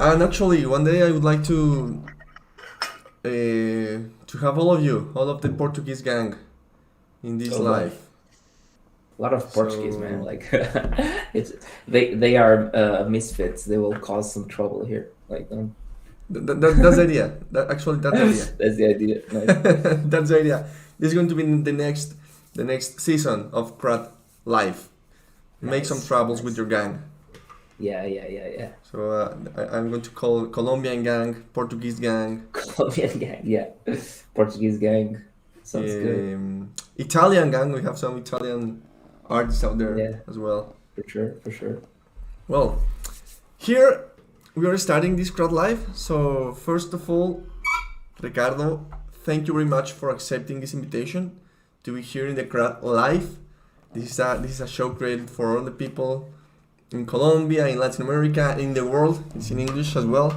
And actually, one day I would like to have all of you, all of the Portuguese gang, in this Oh boy, live. a lot of Portuguese, man. So Like, it's they are misfits. They will cause some trouble here. Like, that's the idea. That's the idea. that's the idea. Nice. That's the idea. This is going to be the next season of Crad Live. Make some Nice, troubles with nice. your gang. Yeah. So I'm going to call Colombian gang, Portuguese gang, Colombian gang, yeah. Portuguese gang. Sounds good. Italian gang. We have some Italian artists out there Yeah, as well. for sure. Well, here we are starting this crowd live. So first of all, Ricardo, thank you very much for accepting this invitation to be here in the crowd live. This is a show created for all the people in Colombia, in Latin America, in the world. It's in English as well.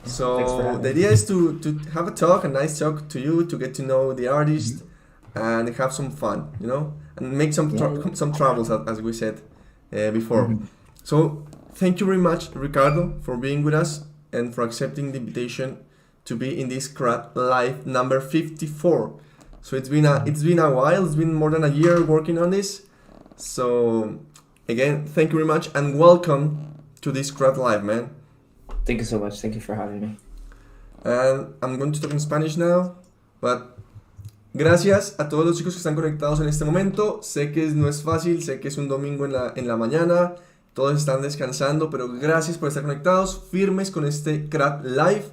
Thanks for So the having me. idea is to have a talk, a nice talk to you, to get to know the artist Mhm. and have some fun, and make Yeah, yeah. some travels as we said before. Mhm. So thank you very much, Ricardo, for being with us and for accepting the invitation to be in this crowd live number 54. So it's been a while. It's been more than a year working on this. So again, thank you very much and welcome to this crowd live, man. Thank you so much. Thank you for having me. And I'm going to talk in Spanish now, but gracias a todos los chicos que están conectados en este momento. Sé que no es fácil, sé que es un domingo en la mañana, todos están descansando, pero gracias por estar conectados, firmes con este Crad Live.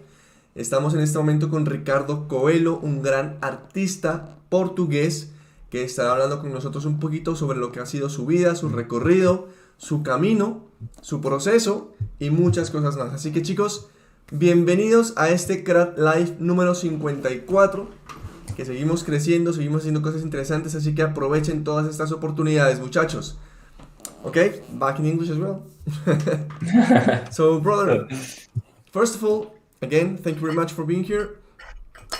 Estamos en este momento con Ricardo Coelho, un gran artista portugués que estará hablando con nosotros un poquito sobre lo que ha sido su vida, su recorrido, su camino, su proceso y muchas cosas más. Así que chicos, bienvenidos a este Crad Live número 54, que seguimos creciendo, seguimos haciendo cosas interesantes, así que aprovechen todas estas oportunidades, muchachos. Okay, back in English as well. So, brother, first of all, again, thank you very much for being here.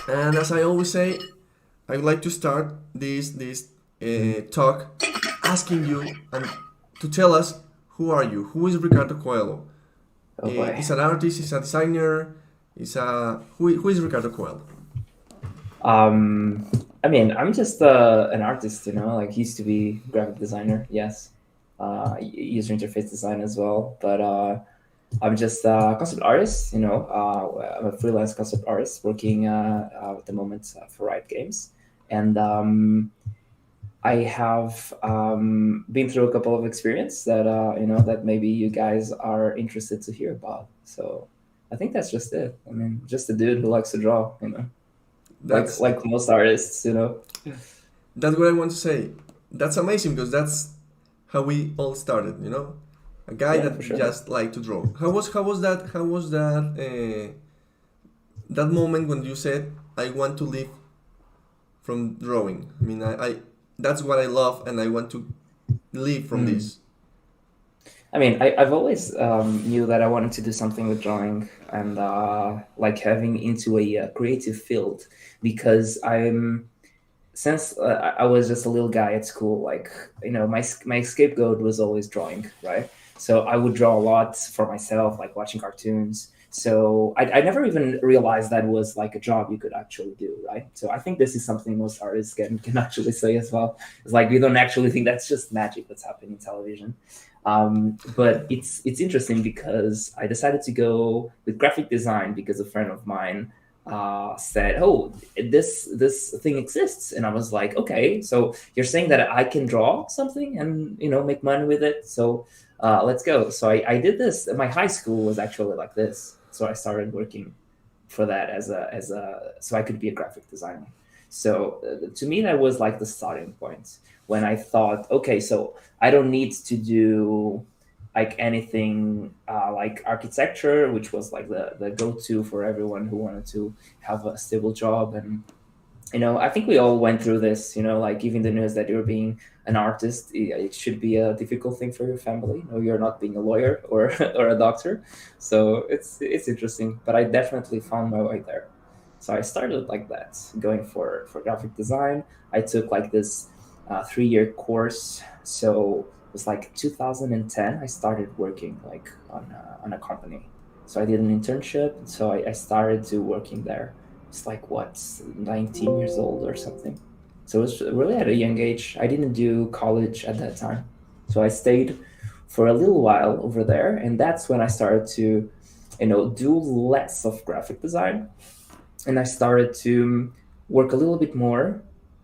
And as I always say, I would like to start this talk asking you and to tell us who are you? Who is Ricardo Coelho? Oh boy. Is an artist? Is a designer? Who is Ricardo Coelho? Um, I mean, I'm just an artist, like used to be graphic designer, yes. User interface design as well, but I'm just a concept artist, I'm a freelance concept artist working at the moment for Riot Games. And I have been through a couple of experience that, that maybe you guys are interested to hear about. So I think that's just it. I mean, just a dude who likes to draw, like That's like most artists, that's what I want to say. That's amazing because that's how we all started. A guy Yeah, for that sure. just liked to draw. How was that moment when you said I want to live from drawing? I mean, I that's what I love and I want to live from Mm. this. I mean, I've always knew that I wanted to do something with drawing and like having into a creative field because since I was just a little guy at school, like, my scapegoat was always drawing, right? So I would draw a lot for myself, like watching cartoons. So I never even realized that was like a job you could actually do, right? So I think this is something most artists can actually say as well. It's like we don't actually think that's just magic that's happening in television. But it's interesting because I decided to go with graphic design because a friend of mine said, "Oh, this thing exists," and I was like, "Okay, so you're saying that I can draw something and make money with it? So let's go." So I did this. My high school was actually like this, so I started working for that as a so I could be a graphic designer. So to me, that was like the starting point when I thought, okay, so I don't need to do like anything like architecture, which was like the go-to for everyone who wanted to have a stable job. And I think we all went through this, like giving the news that you're being an artist, it should be a difficult thing for your family. You're not being a lawyer or or a doctor. So it's interesting, but I definitely found my way there. So I started like that, going for graphic design. I took like this 3-year course. So it was like 2010. I started working like on a company. So I did an internship. So I started to working there. It's like, what, 19 years old or something. So it was really at a young age. I didn't do college at that time. So I stayed for a little while over there. And that's when I started to, do less of graphic design. And I started to work a little bit more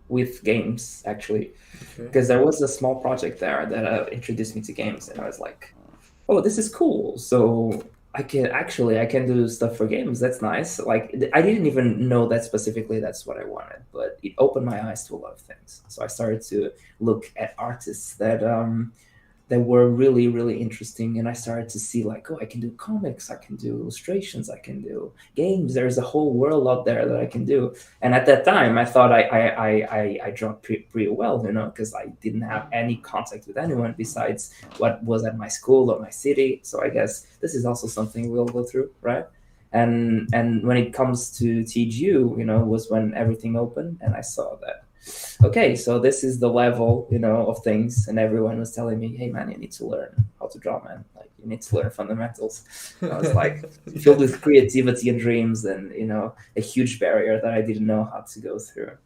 with games, actually, Okay. because there was a small project there that introduced me to games. And I was like, oh, this is cool. So I can do stuff for games. That's nice. Like, I didn't even know that specifically that's what I wanted, but it opened my eyes to a lot of things. So I started to look at artists that were really, really interesting. And I started to see like, oh, I can do comics, I can do illustrations, I can do games. There's a whole world out there that I can do. And at that time, I thought I draw pretty well, because I didn't have any contact with anyone besides what was at my school or my city. So I guess this is also something we'll go through, right? And when it comes to TGU, was when everything opened, and I saw that, okay, so this is the level, of things. And everyone was telling me, hey man, you need to learn how to draw, man. Like, you need to learn fundamentals. And I was like filled with creativity and dreams, and a huge barrier that I didn't know how to go through.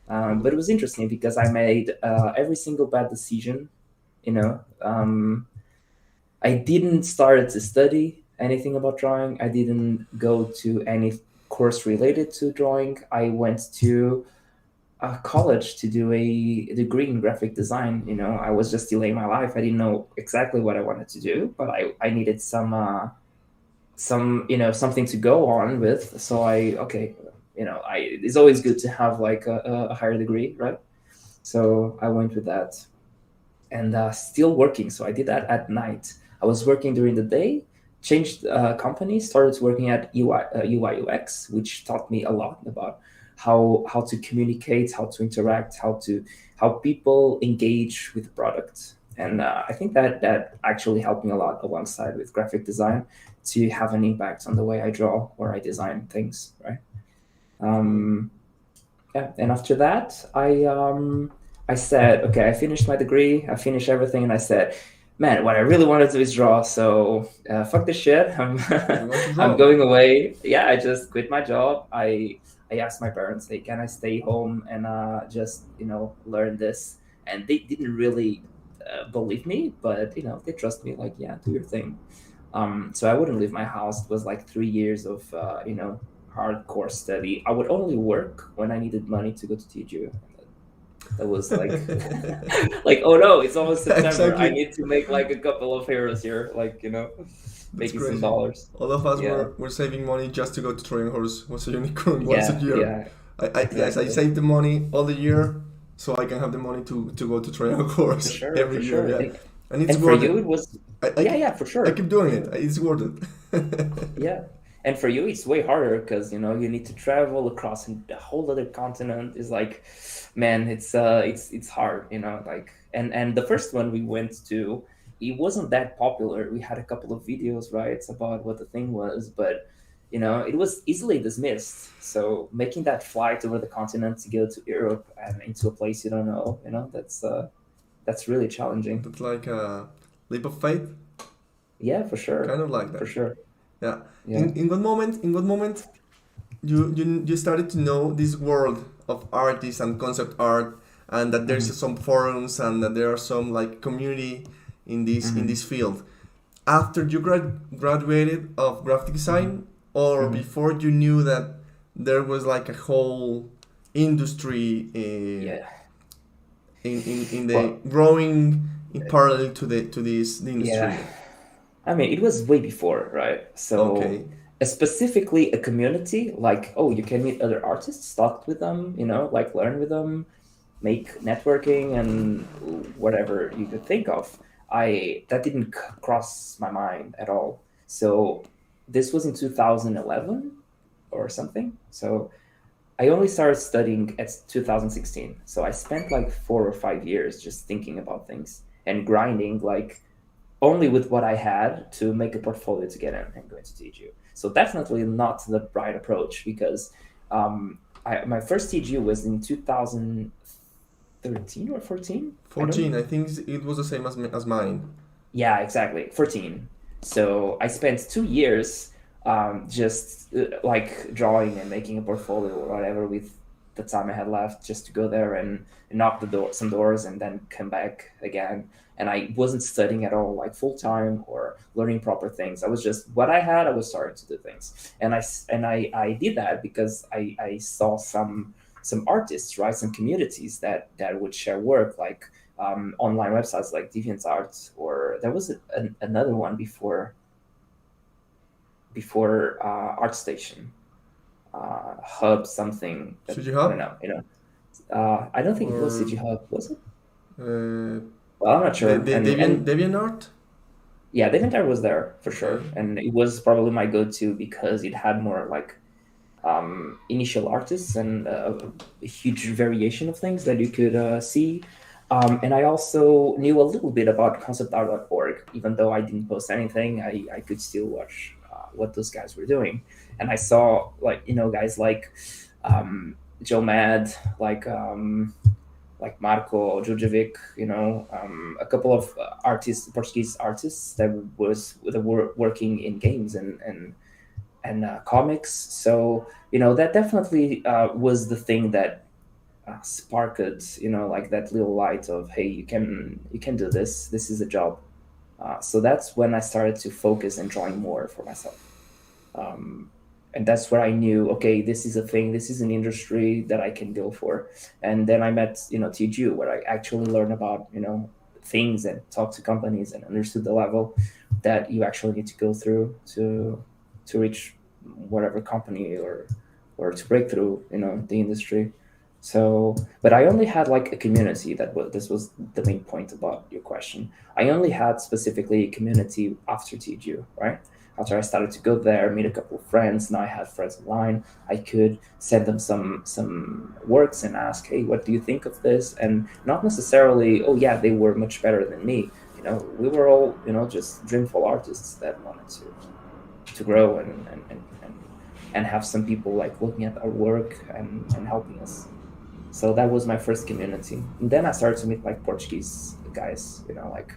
But it was interesting because I made every single bad decision. I didn't start to study anything about drawing. I didn't go to any course related to drawing. I went to college to do a degree in graphic design. I was just delaying my life. I didn't know exactly what I wanted to do, but I needed some something to go on with. So it's always good to have like a higher degree, right? So I went with that, and still working. So I did that at night. I was working during the day, changed companies, started working at UI UX, which taught me a lot about how to communicate, how to interact, how people engage with the product. And I think that actually helped me a lot alongside with graphic design to have an impact on the way I draw or I design things, right? Yeah. And after that, I said, okay, I finished my degree, I finished everything, and I said, man, what I really want to do is draw. So fuck this shit. I'm going away. Yeah, I just quit my job. I asked my parents, hey, can I stay home and just learn this? And they didn't really believe me, but they trust me. Like, yeah, do your thing. So I wouldn't leave my house. It was like 3 years of hardcore study. I would only work when I needed money to go to TGU. That was like, like, oh no, it's almost September. Exactly. I need to make like a couple of heroes here, like making some dollars. All of us Yeah. were saving money just to go to Trojan Horse once a unicorn once a Yeah, year. yeah, Yes, I exactly. save the money all the year so I can have the money to go to Trojan For Horse sure, every for year. sure. Yeah, and it's And for worth you, it. it was, I yeah, keep, yeah, for I sure. keep doing it. It's worth it. Yeah. And for you, it's way harder because you need to travel across a whole other continent. It's like, man, it's hard, like, and the first one we went to, it wasn't that popular. We had a couple of videos, right, about what the thing was, but it was easily dismissed. So making that flight over the continent to go to Europe and into a place you don't know, that's really challenging. That's like a leap of faith, Yeah, for kind sure, of like for that. sure. Yeah. Yeah. In what moment you started to know this world of artists and concept art, and that there's Hmm. some forums and that there are some like community in Hmm. this field? After you graduated of graphic Hmm. design, or Hmm. before you knew that there was like a whole industry Yeah. in the Well, growing in parallel to this yeah. industry? I mean, it was way before, right? So, Okay. specifically a community, like, oh, you can meet other artists, talk with them, like learn with them, make networking and whatever you could think of. That didn't cross my mind at all. So, this was in 2011 or something. So, I only started studying at 2016. So, I spent like 4 or 5 years just thinking about things and grinding, like only with what I had to make a portfolio to get in and go into TGU. So definitely not the right approach because my first TGU was in 2013 or 14. I don't. 14, I think it was the same as mine. Yeah, exactly, 14. So I spent 2 years just like drawing and making a portfolio or whatever with the time I had left, just to go there and knock some doors and then come back again. And I wasn't studying at all, like full time or learning proper things. I was just what I had. I was starting to do things, and I did that because I saw some artists, right, some communities that would share work, like online websites like DeviantArt, or there was another one before ArtStation, Hub something. Should you I don't hop? know. I don't think it was Or CG Hub, was it? uh, Well, I'm not sure. And DeviantArt? yeah, DeviantArt was there for sure, Okay. and it was probably my go-to because it had more like initial artists and a huge variation of things that you could see. And I also knew a little bit about conceptual.org, even though I didn't post anything. I could still watch what those guys were doing, and I saw like guys like Joe Mad, like Marco Djurdjevic, a couple of Portuguese artists that were working in games and comics. So that definitely was the thing that sparked like that little light of, hey, you can do this. This is a job. So that's when I started to focus and drawing more for myself. And that's where I knew, okay, this is a thing, this is an industry that I can go for. And then I met, TGU, where I actually learned about, things and talked to companies and understood the level that you actually need to go through to reach whatever company or to break through, the industry. So, but I only had like a community this was the main point about your question. I only had specifically a community after TGU, right? After I started to go there, meet a couple of friends, now I had friends online. I could send them some works and ask, hey, what do you think of this? And not necessarily, oh yeah, they were much better than me. We were all, just dreamful artists that wanted to grow and have some people like looking at our work and helping us. So that was my first community. And then I started to meet like Portuguese guys, like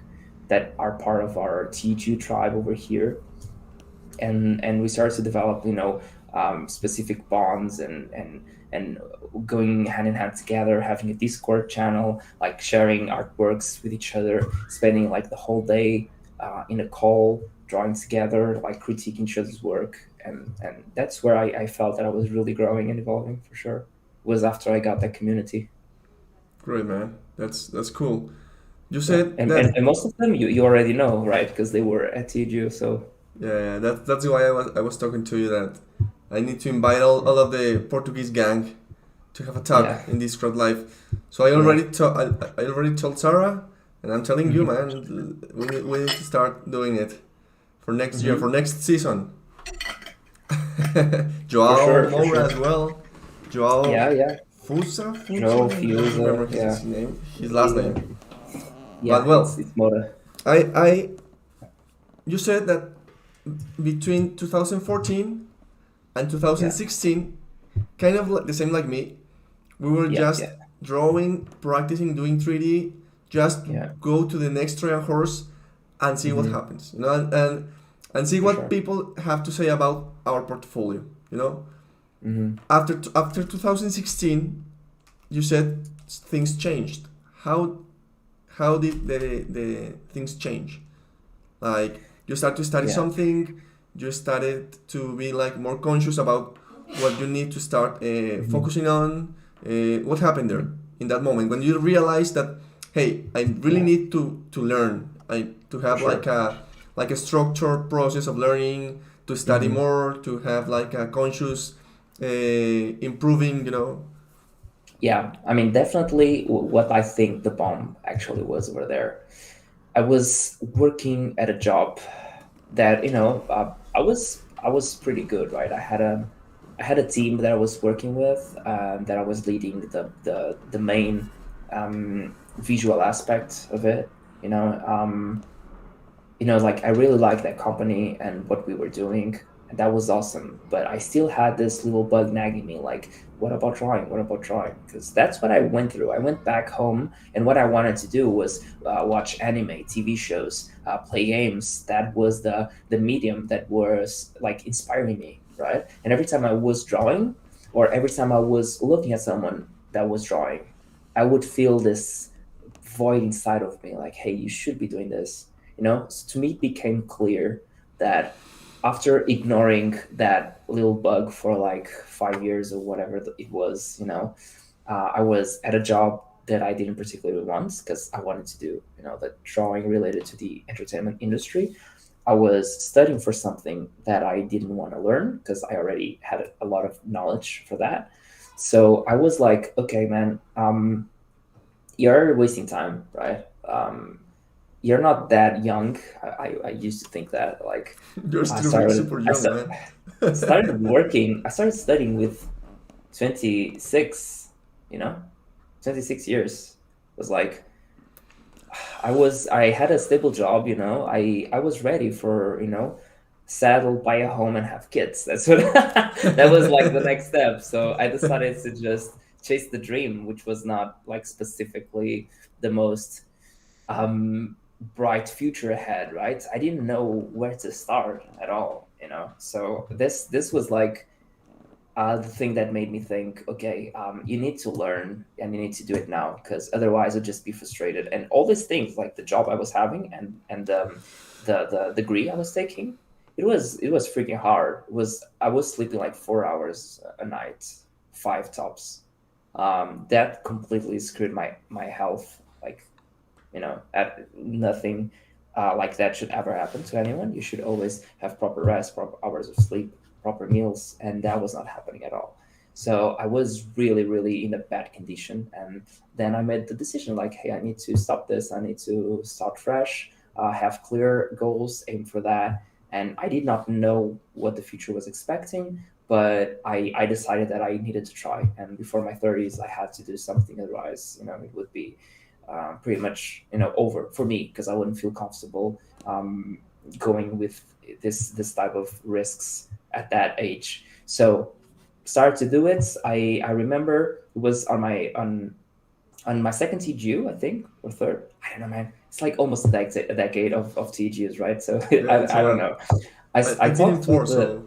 that are part of our TGU tribe over here. And we started to develop, specific bonds and going hand in hand together, having a Discord channel, like sharing artworks with each other, spending like the whole day in a call, drawing together, like critiquing each other's work. And that's where I felt that I was really growing and evolving for sure, was after I got that community. Great, man. That's cool. You Yeah. said And, that. and, and most of them you already know, right? Because they were at TGU. So Yeah, that's why I was talking to you that I need to invite all of the Portuguese gang to have a talk yeah, in this Crowd Live. So I yeah. already I already told Sarah, and I'm telling you, Hmm. man, we need to start doing it for next year, Hmm. for next season. For Joao sure, for Moura sure. as well. Joao Yeah, yeah. Fusa. Joe I don't Fiuza, remember yeah. his name, his last Yeah, name. But yeah, it's well, it's Mora. I you said that between 2014 and Yeah, 2016, kind of like the same like me, we were yeah, just yeah, drawing, practicing doing 3D, just to yeah. go to the next Trojan horse and see what Hmm. happens, and see For what sure. people have to say about our portfolio, Hmm. After 2016, you said things changed. How did the things change? Like you start to study Yeah, something, you started to be like more conscious about what you need to start hmm, focusing on. What happened there in that moment when you realized that, hey, I really yeah. need to learn, to For have sure. like a structured process of learning, to study Hmm. more, to have like a conscious improving. Yeah, I mean, definitely what I think the bomb actually was over there. I was working at a job that I was pretty good, right? I had a team that I was working with, that I was leading the main visual aspect of it. Like I really liked that company and what we were doing. and that was awesome. But I still had this little bug nagging me, like, what about drawing? What about drawing? Because that's what I went through. I went back home, and what I wanted to do was watch anime, TV shows, play games. That was the medium that was like inspiring me, right? And every time I was drawing, or every time I was looking at someone that was drawing, I would feel this void inside of me, like, hey, you should be doing this. So to me, it became clear that after ignoring that little bug for like 5 years or whatever it was, I was at a job that I didn't particularly want because I wanted to do, the drawing related to the entertainment industry. I was studying for something that I didn't want to learn because I already had a lot of knowledge for that. So I was like, okay, man, you're wasting time, right? You're not that young. I used to think that, like, You're I still like started super I young, sta- man. started working. I started studying with 26. 26 years. It was like I had a stable job. I was ready for settle, buy a home, and have kids. That's what that was like the next step. So I decided to just chase the dream, which was not like specifically the most bright future ahead, right? I didn't know where to start at all. So this was like the thing that made me think, okay, you need to learn and you need to do it now because otherwise I'd just be frustrated. And all these things, like the job I was having and the degree I was taking, it was freaking hard. I was sleeping like 4 hours a night, five tops. That completely screwed my health. Like, at nothing like that should ever happen to anyone. You should always have proper rest, proper hours of sleep, proper meals, and that was not happening at all. So I was really, really in a bad condition, and then I made the decision, like, hey, I need to stop this. I need to start fresh, have clear goals, aim for that. And I did not know what the future was expecting, but I decided that I needed to try. And before my 30s, I had to do something. Otherwise, it would be pretty much over for me because I wouldn't feel comfortable going with this type of risks at that age. So started to do it. I remember it was on my second TGU, I think, or third. I don't know, man. It's like almost a decade of TGUs, right? So Yeah, it's I don't know. I I've been in talked with four, the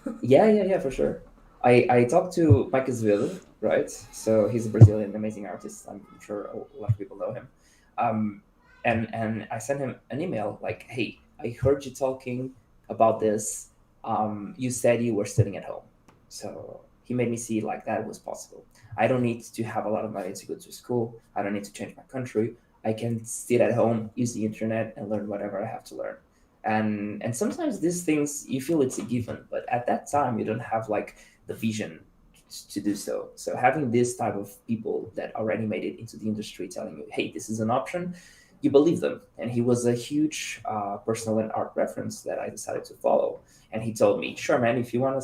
so yeah, for sure. I talked to Mike Azevedo, right? So he's a Brazilian amazing artist. I'm sure a lot of people know him. Um, and I sent him an email like, "Hey, I heard you talking about this. You said you were sitting at home." So he made me see like that was possible. I don't need to have a lot of money to go to school. I don't need to change my country. I can sit at home, use the internet, and learn whatever I have to learn. And sometimes these things you feel it's a given, but at that time you don't have like the vision to do so. So having this type of people that already made it into the industry telling you, hey, this is an option, you believe them. And he was a huge personal and art reference that I decided to follow. And he told me, sure, man, if you want to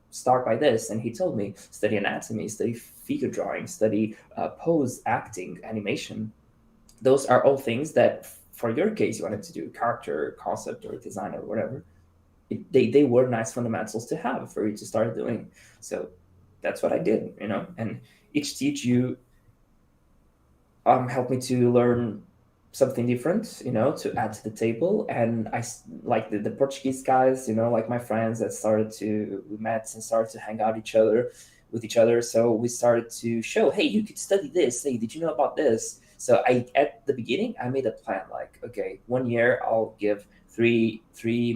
start by this. And he told me, study anatomy, study figure drawing, study pose, acting, animation. Those are all things that for your case you wanted to do character, concept, or design or whatever. They were nice fundamentals to have for you to start doing. So that's what I did, and each teach you helped me to learn something different, to add to the table. And like the Portuguese guys, like my friends that we met and started to hang out with each other. So we started to show, hey, you could study this. Hey, did you know about this? So at the beginning, I made a plan like, okay, 1 year I'll give three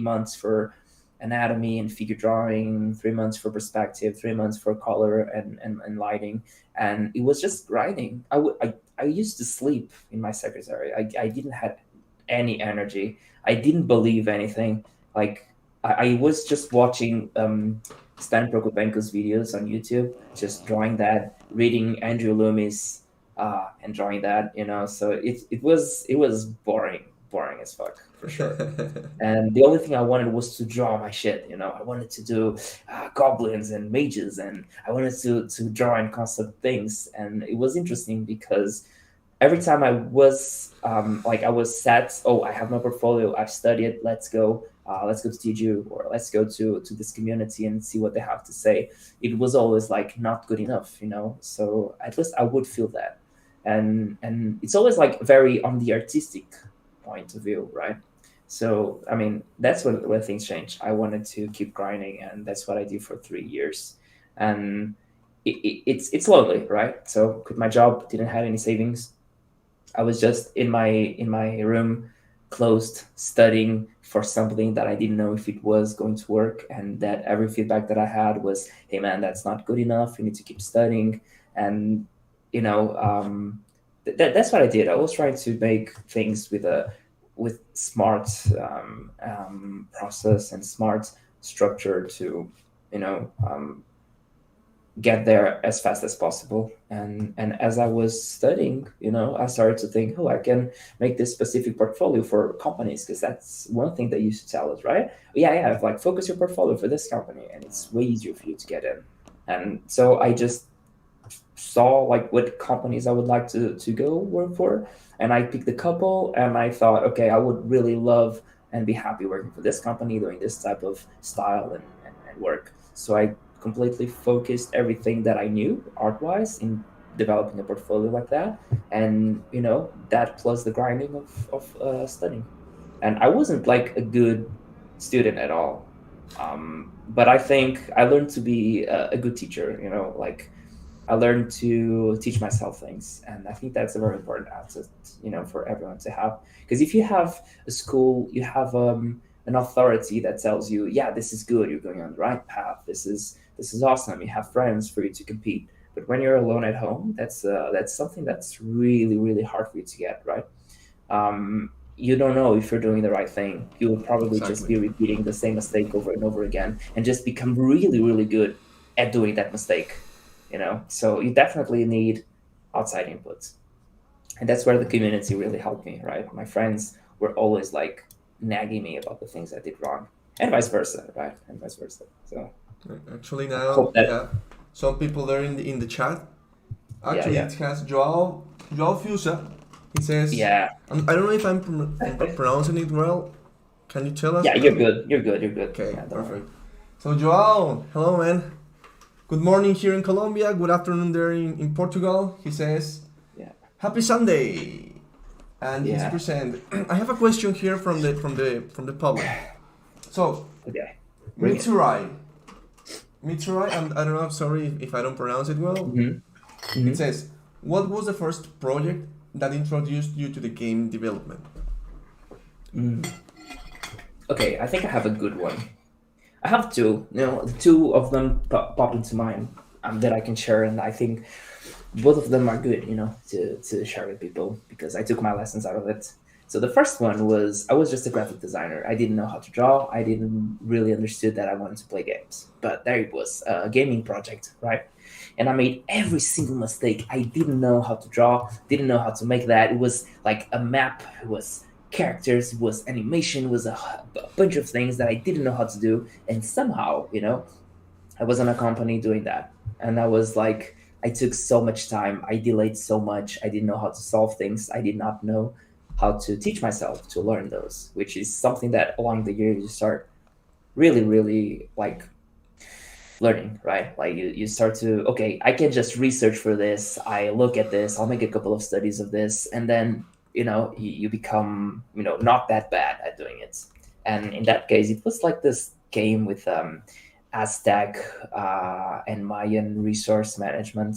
months for anatomy and figure drawing, 3 months for perspective, 3 months for color and lighting. And it was just grinding. I used to sleep in my secretary. I didn't have any energy. I didn't believe anything. Like I was just watching Stan Prokopenko's videos on YouTube, just drawing that, reading Andrew Loomis, and drawing that. So it was boring as fuck for sure. And the only thing I wanted was to draw my shit. I wanted to do goblins and mages, and I wanted to draw and concept things. And it was interesting because every time I was like I was set, oh, I have my portfolio, I've studied, let's go. let's go to TGU, or let's go to this community and see what they have to say. It was always like not good enough, so at least I would feel that. And it's always like very on the artistic point of view, right? So I mean, that's when things change. I wanted to keep grinding, and that's what I did for 3 years. And it's lonely, right? So quit my job, didn't have any savings. I was just in my room, closed, studying for something that I didn't know if it was going to work, and that every feedback that I had was, "Hey man, that's not good enough. You need to keep studying." And that's what I did. I was trying to make things with smart process and smart structure to you know get there as fast as possible. And as I was studying, I started to think, oh, I can make this specific portfolio for companies, because that's one thing they used to tell us, right? Yeah, like focus your portfolio for this company, and it's way easier for you to get in. And so I just saw like what companies I would like to go work for, and I picked a couple, and I thought, okay, I would really love and be happy working for this company doing this type of style and work. So I completely focused everything that I knew art wise in developing a portfolio like that, and that plus the grinding of studying. And I wasn't like a good student at all, but I think I learned to be a good teacher. Like I learned to teach myself things, and I think that's a very important asset, for everyone to have. Because if you have a school, you have an authority that tells you, yeah, this is good, you're going on the right path. This is awesome. You have friends for you to compete. But when you're alone at home, that's something that's really really hard for you to get right. You don't know if you're doing the right thing. You will probably just Exactly. be repeating the same mistake over and over again, and just become really really good at doing that mistake. So you definitely need outside inputs, and that's where the community really helped me, right? My friends were always like nagging me about the things I did wrong, and vice versa, right? And vice versa. So Actually, I now hope we that. have some people there in the chat. Yeah, Actually, yeah, it has Joao Fusa. He says, yeah. I don't know if I'm pronouncing it well. Can you tell us? Yeah, you're good, you're good, you're good. Okay, Yeah, don't worry. perfect. So Joao, hello man. Good morning here in Colombia. Good afternoon there in Portugal. He says, Yeah, "Happy Sunday," and he's yeah. present. I have a question here from the public. So Okay, bring it. Mitsurai, Mitsurai, and I don't know. I'm sorry if I don't pronounce it well. Hmm. It Hmm. says, "What was the first project that introduced you to the game development?" Okay, I think I have a good one. I have two. The two of them pop into mind, that I can share, and I think both of them are good. To share with people, because I took my lessons out of it. So the first one was, I was just a graphic designer. I didn't know how to draw. I didn't really understood that I wanted to play games. But there it was, a gaming project, right? And I made every single mistake. I didn't know how to draw. Didn't know how to make that. It was like a map. It was characters. It was animation. It was a bunch of things that I didn't know how to do. And somehow, I was on a company doing that. And I was like, I took so much time. I delayed so much. I didn't know how to solve things. I did not know how to teach myself to learn those, which is something that along the years you start really, really like learning, right? Like you start to, okay, I can just research for this. I look at this, I'll make a couple of studies of this. And then, you become, not that bad at doing it. And in that case, it was like this game with Aztec and Mayan resource management.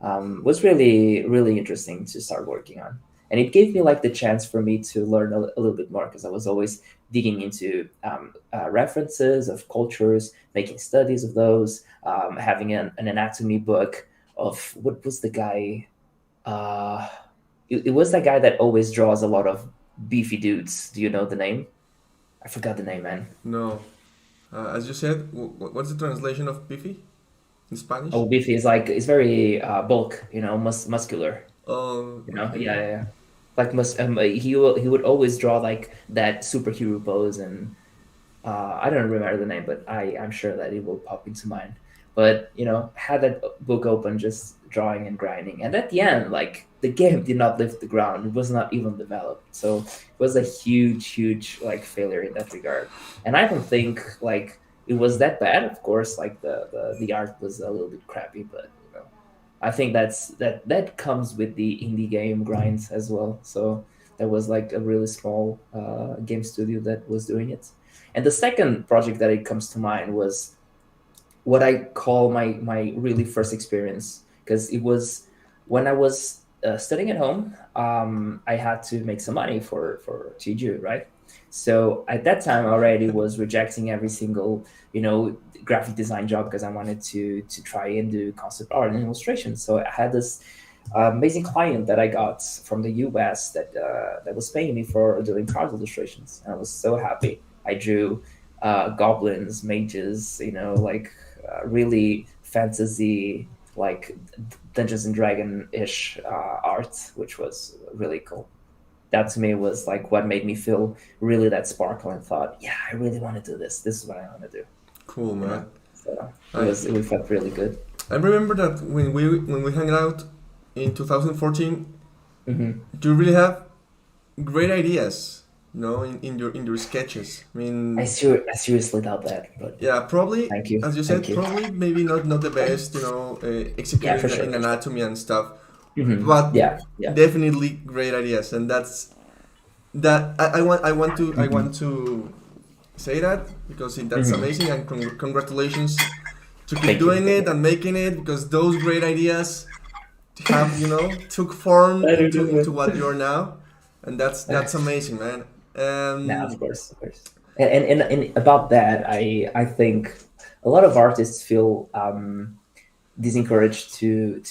Was really really interesting to start working on, and it gave me like the chance for me to learn a little bit more, because I was always digging into references of cultures, making studies of those, having an anatomy book of what was the guy. Uh, it was that guy that always draws a lot of beefy dudes. Do you know the name? I forgot the name, man. No. As you said, what's the translation of beefy in Spanish? Oh, beefy is like, it's very bulk, muscular. Okay. Yeah, yeah, yeah. Like he would always draw like that superhero pose, and I don't remember the name, but I'm sure that it will pop into mind. But had that book open, just drawing and grinding, and at the end, like the game did not lift the ground. It was not even developed. So it was a huge like failure in that regard. And I don't think like it was that bad. Of course, like the art was a little bit crappy, but I think that comes with the indie game grind as well. So there was like a really small game studio that was doing it. And the second project that it comes to mind was what I call my really first experience, because it was when I was studying at home. I had to make some money for TG, right? So at that time, I already was rejecting every single graphic design job because I wanted to try and do concept art and illustration. So I had this amazing client that I got from the US that was paying me for doing card illustrations, and I was so happy. I drew goblins, mages, like really fantasy, like Dungeons and Dragon-ish art, which was really cool. That to me was like what made me feel really that sparkle and thought, yeah, I really want to do this. This is what I want to do. Cool, man. So it felt really good. I remember that when we hung out in 2014, Mm-hmm. you really have great ideas, in your sketches. I mean, I seriously doubt that, but yeah, probably, thank you. as you said, Thank you. probably maybe not the best, executed Yeah, for sure. in anatomy and stuff, Mm-hmm. but Yeah. definitely great ideas, and that I want to say that because that's Mhm. amazing, and congratulations to keep Thank you. doing it and making it, because those great ideas have took form I don't know. into what you're now, and that's amazing, man. Yeah, of course. And about that, I think a lot of artists feel disencouraged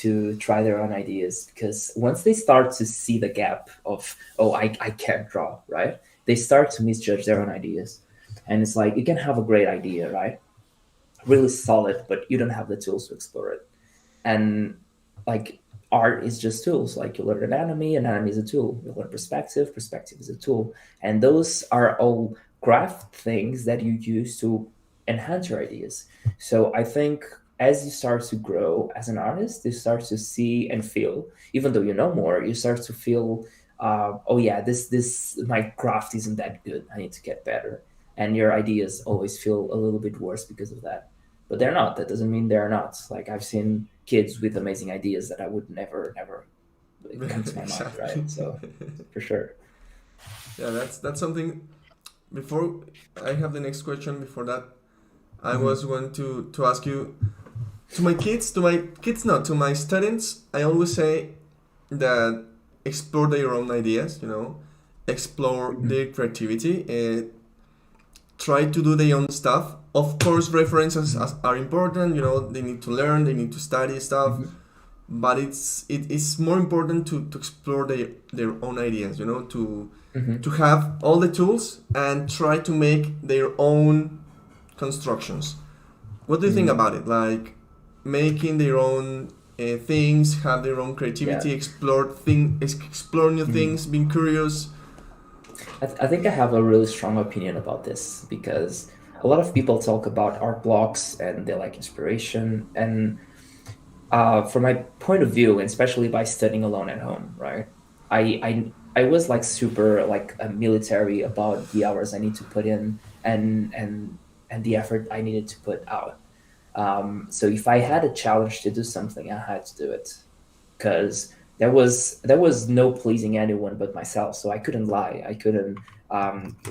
to try their own ideas, because once they start to see the gap of, oh, I can't draw, right? They start to misjudge their own ideas. And it's like, you can have a great idea, right? Really solid, but you don't have the tools to explore it. And like art is just tools. Like you learn anatomy is a tool. You learn perspective is a tool. And those are all craft things that you use to enhance your ideas. So I think as you start to grow as an artist, you start to see and feel, even though you know more, you start to feel, oh yeah, this my craft isn't that good. I need to get better. And your ideas always feel a little bit worse because of that. But they're not. That doesn't mean they're not. Like I've seen kids with amazing ideas that I would never come to my mind, Exactly. right? So for sure. Yeah, that's something. Before I have the next question, before that, I Mhm. was going to ask you, to my students, I always say that explore their own ideas, explore Mhm. their creativity, and try to do their own stuff. Of course, references are important, they need to learn, they need to study stuff, Mhm. but it's more important to explore their own ideas, Mhm. to have all the tools and try to make their own constructions. What do you think Mhm. about it? Like making their own things, have their own Yeah. creativity, explore new Mhm. things, being curious. I think I have a really strong opinion about this, because a lot of people talk about art blocks and they like inspiration. And from my point of view, and especially by studying alone at home, right? I was like super like a military about the hours I need to put in and the effort I needed to put out. So if I had a challenge to do something, I had to do it, because there was no pleasing anyone but myself. So I couldn't lie. I couldn't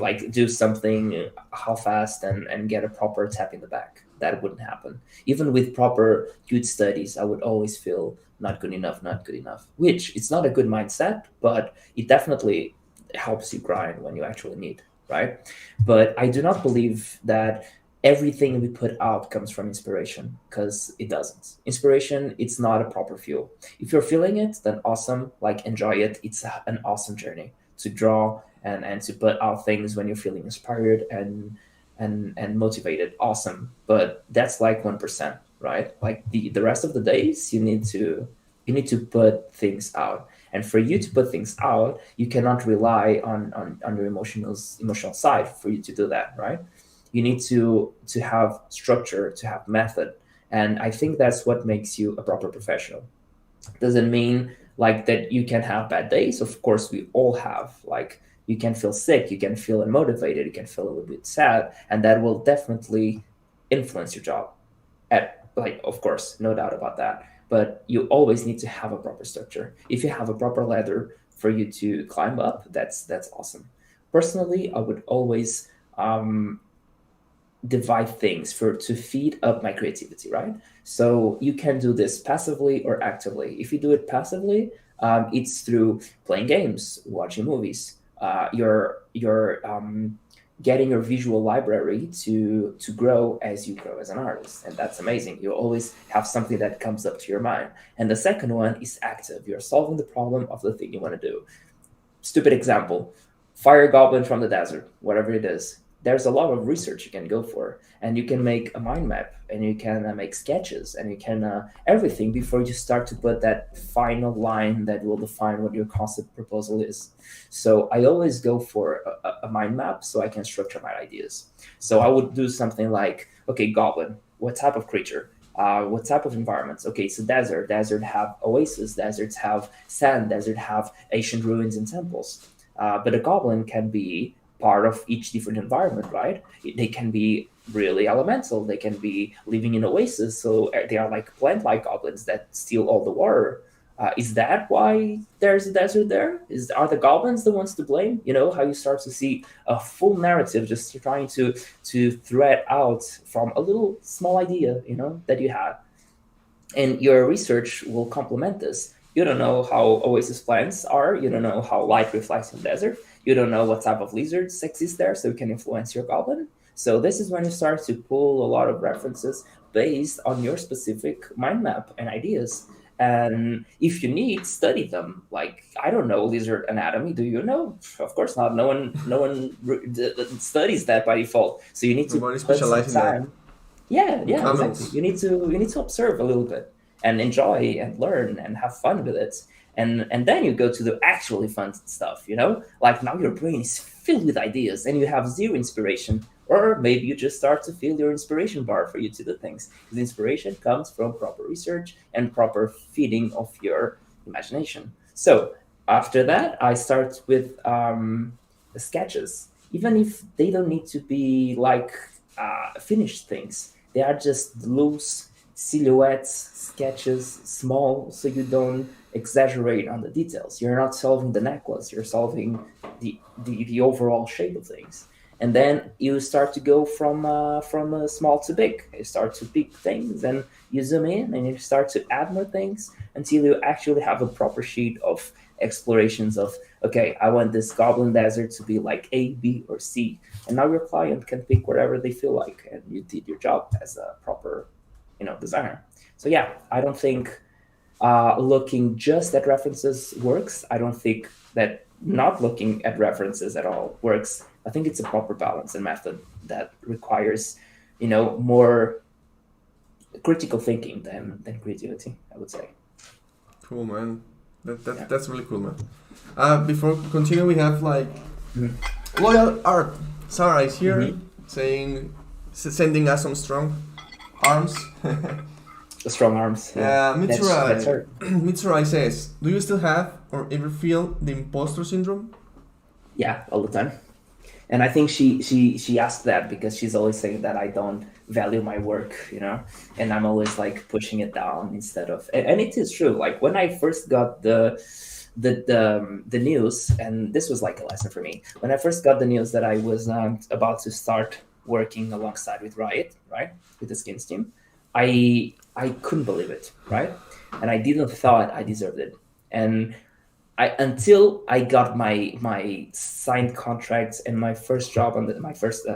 like do something half-assed and get a proper tap in the back. That wouldn't happen. Even with proper good studies, I would always feel not good enough, not good enough. Which it's not a good mindset, but it definitely helps you grind when you actually need, right? But I do not believe that everything we put out comes from inspiration, because it doesn't. Inspiration, it's not a proper fuel. If you're feeling it, then awesome, like enjoy it. It's an awesome journey to draw and to put out things when you're feeling inspired and motivated. Awesome. But that's like 1%, right? Like the rest of the days you need to put things out. And for you to put things out, you cannot rely on your emotional side for you to do that, right? You need to have structure, to have method. And I think that's what makes you a proper professional. Doesn't mean like that you can have bad days. Of course, we all have. Like, you can feel sick, you can feel unmotivated, you can feel a little bit sad, and that will definitely influence your job. At like, of course, no doubt about that. But you always need to have a proper structure. If you have a proper ladder for you to climb up, that's awesome. Personally, I would always divide things for to feed up my creativity, right? So you can do this passively or actively. If you do it passively, it's through playing games, watching movies. You're getting your visual library to grow as you grow as an artist, and that's amazing. You always have something that comes up to your mind. And the second one is active. You're solving the problem of the thing you want to do. Stupid example: fire a goblin from the desert, whatever it is. There's a lot of research you can go for, and you can make a mind map, and you can make sketches, and you can everything before you start to put that final line that will define what your concept proposal is. So I always go for a mind map so I can structure my ideas. So I would do something like, okay, goblin, what type of creature? What type of environments? Okay, so desert have oases, deserts have sand, desert have ancient ruins and temples. But a goblin can be part of each different environment, right? They can be really elemental. They can be living in oases, so they are like plant-like goblins that steal all the water. Is that why there's a desert there? Are the goblins the ones to blame? You know how you start to see a full narrative just trying to thread out from a little small idea, you know, that you had, and your research will complement this. You don't know how oasis plants are. You don't know how light reflects in the desert. You don't know what type of lizards exist there, so it can influence your goblin. So this is when you start to pull a lot of references based on your specific mind map and ideas. And if you need, study them. Like, I don't know lizard anatomy. Do you know? Of course not. Studies that by default. So you need to Nobody put some specializes in that. time. Yeah, Camels. exactly. You need to observe a little bit and enjoy and learn and have fun with it. And then you go to the actually fun stuff, you know? Like, now your brain is filled with ideas and you have zero inspiration. Or maybe you just start to fill your inspiration bar for you to do things. Because inspiration comes from proper research and proper feeding of your imagination. So after that, I start with the sketches. Even if they don't need to be like finished things, they are just loose silhouettes, sketches, small, so you don't exaggerate on the details. You're not solving the necklace, you're solving the overall shape of things. And then you start to go from small to big. You start to pick things, and you zoom in, and you start to add more things until you actually have a proper sheet of explorations of, okay, I want this goblin desert to be like A, B, or C. And now your client can pick whatever they feel like, and you did your job as a proper, designer. So yeah, I don't think looking just at references works. I don't think that not looking at references at all works. I think it's a proper balance and method that requires, more critical thinking than creativity, I would say. Cool, man. That's really cool, man. Before we continue, we have loyal art. Sarah is here sending us some strong arms. The strong arms. Yeah. Mitsurai, that's her. Mitsurai says, do you still have or ever feel the imposter syndrome? Yeah, all the time. And I think she asked that because she's always saying that I don't value my work, and I'm always like pushing it down instead of, and it is true. Like, when I first got the news, and this was like a lesson for me. When I first got the news that I was about to start working alongside with Riot, right, with the Skins team, I couldn't believe it, right? And I didn't thought I deserved it. And until I got my signed contracts and my first job on my first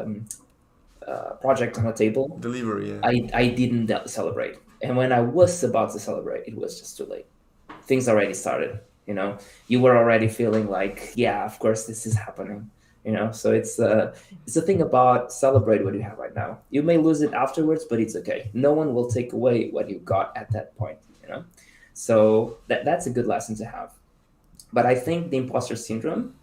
project on the table, Delivery, yeah. I didn't celebrate. And when I was about to celebrate, it was just too late. Things already started, You were already feeling like, yeah, of course this is happening. So it's the thing about celebrate what you have right now. You may lose it afterwards, but it's okay. No one will take away what you got at that point, So that's a good lesson to have. But I think the imposter syndrome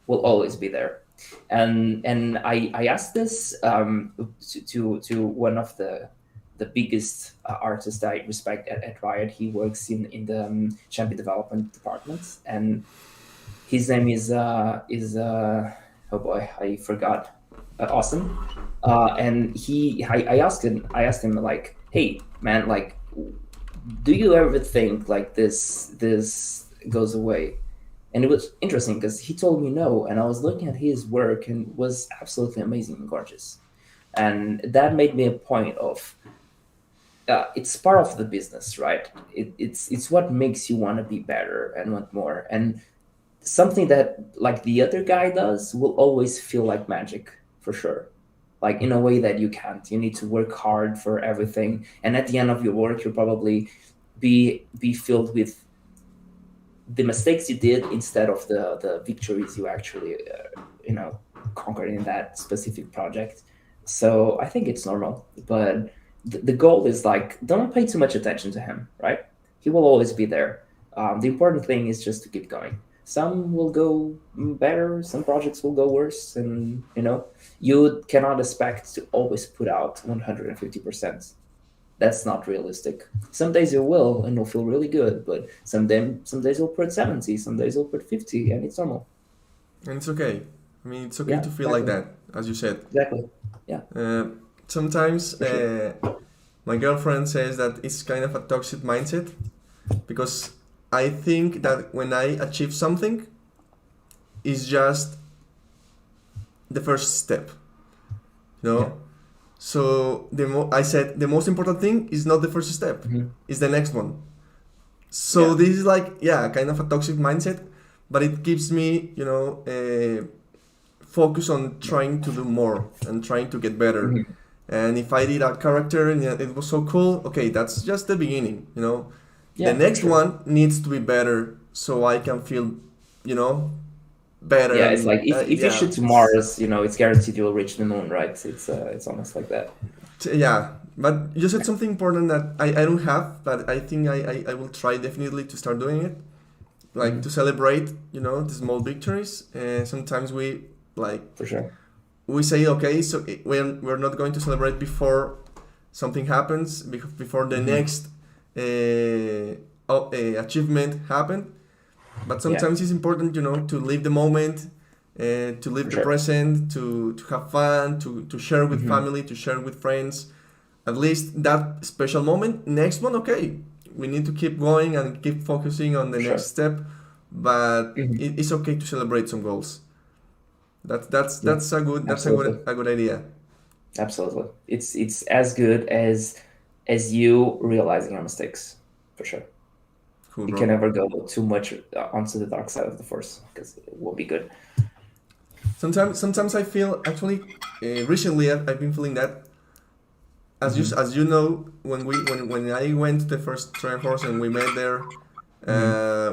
will always be there. And I asked this to one of the the biggest artist I respect at Riot. He works in the champion development department, and his name is oh boy, I forgot. Austin. And I asked him like, hey man, like, do you ever think like this goes away? And it was interesting because he told me no, and I was looking at his work and it was absolutely amazing and gorgeous, and that made me a point of it's part of the business, right? It's what makes you want to be better and want more, and something that like the other guy does will always feel like magic for sure, like in a way that you can't. You need to work hard for everything, and at the end of your work you'll probably be filled with the mistakes you did instead of the victories you actually conquered in that specific project. So I think it's normal, but the goal is like, don't pay too much attention to him, right? He will always be there. The important thing is just to keep going. Some will go better, some projects will go worse, and you cannot expect to always put out 150%. That's not realistic. Some days you will, and you'll feel really good, but some days you'll put 70, some days you'll put 50, and it's normal. And it's okay. I mean, it's okay to feel like that, as you said. Exactly. Yeah. Sometimes sure. My girlfriend says that it's kind of a toxic mindset, because I think that when I achieve something, it's just the first step, Yeah. So I said the most important thing is not the first step, it's the next one. So this is like, kind of a toxic mindset, but it keeps me, focus on trying to do more and trying to get better. And if I did a character and it was so cool, okay, that's just the beginning, the next one needs to be better so I can feel, better. Yeah, it's like if you shoot to Mars, it's guaranteed you'll reach the moon, right? It's almost like that. Yeah, but you said something important that I don't have, but I think I will try definitely to start doing it, like to celebrate, the small victories. Sometimes we like, for sure, we say, okay, so we're not going to celebrate before something happens, before the next achievement happened. But sometimes it's important, to live the moment, to live the present, to have fun, to share with family, to share with friends. At least that special moment. Next one, okay, we need to keep going and keep focusing on the next step. But it's okay to celebrate some goals. That's a good idea. Absolutely, it's as good as you realizing your mistakes, for sure. Cool, you can never go too much onto the dark side of the force, because it won't be good. Sometimes I feel, actually, recently I've been feeling that, as you know, when I went to the first Triforce and we met there,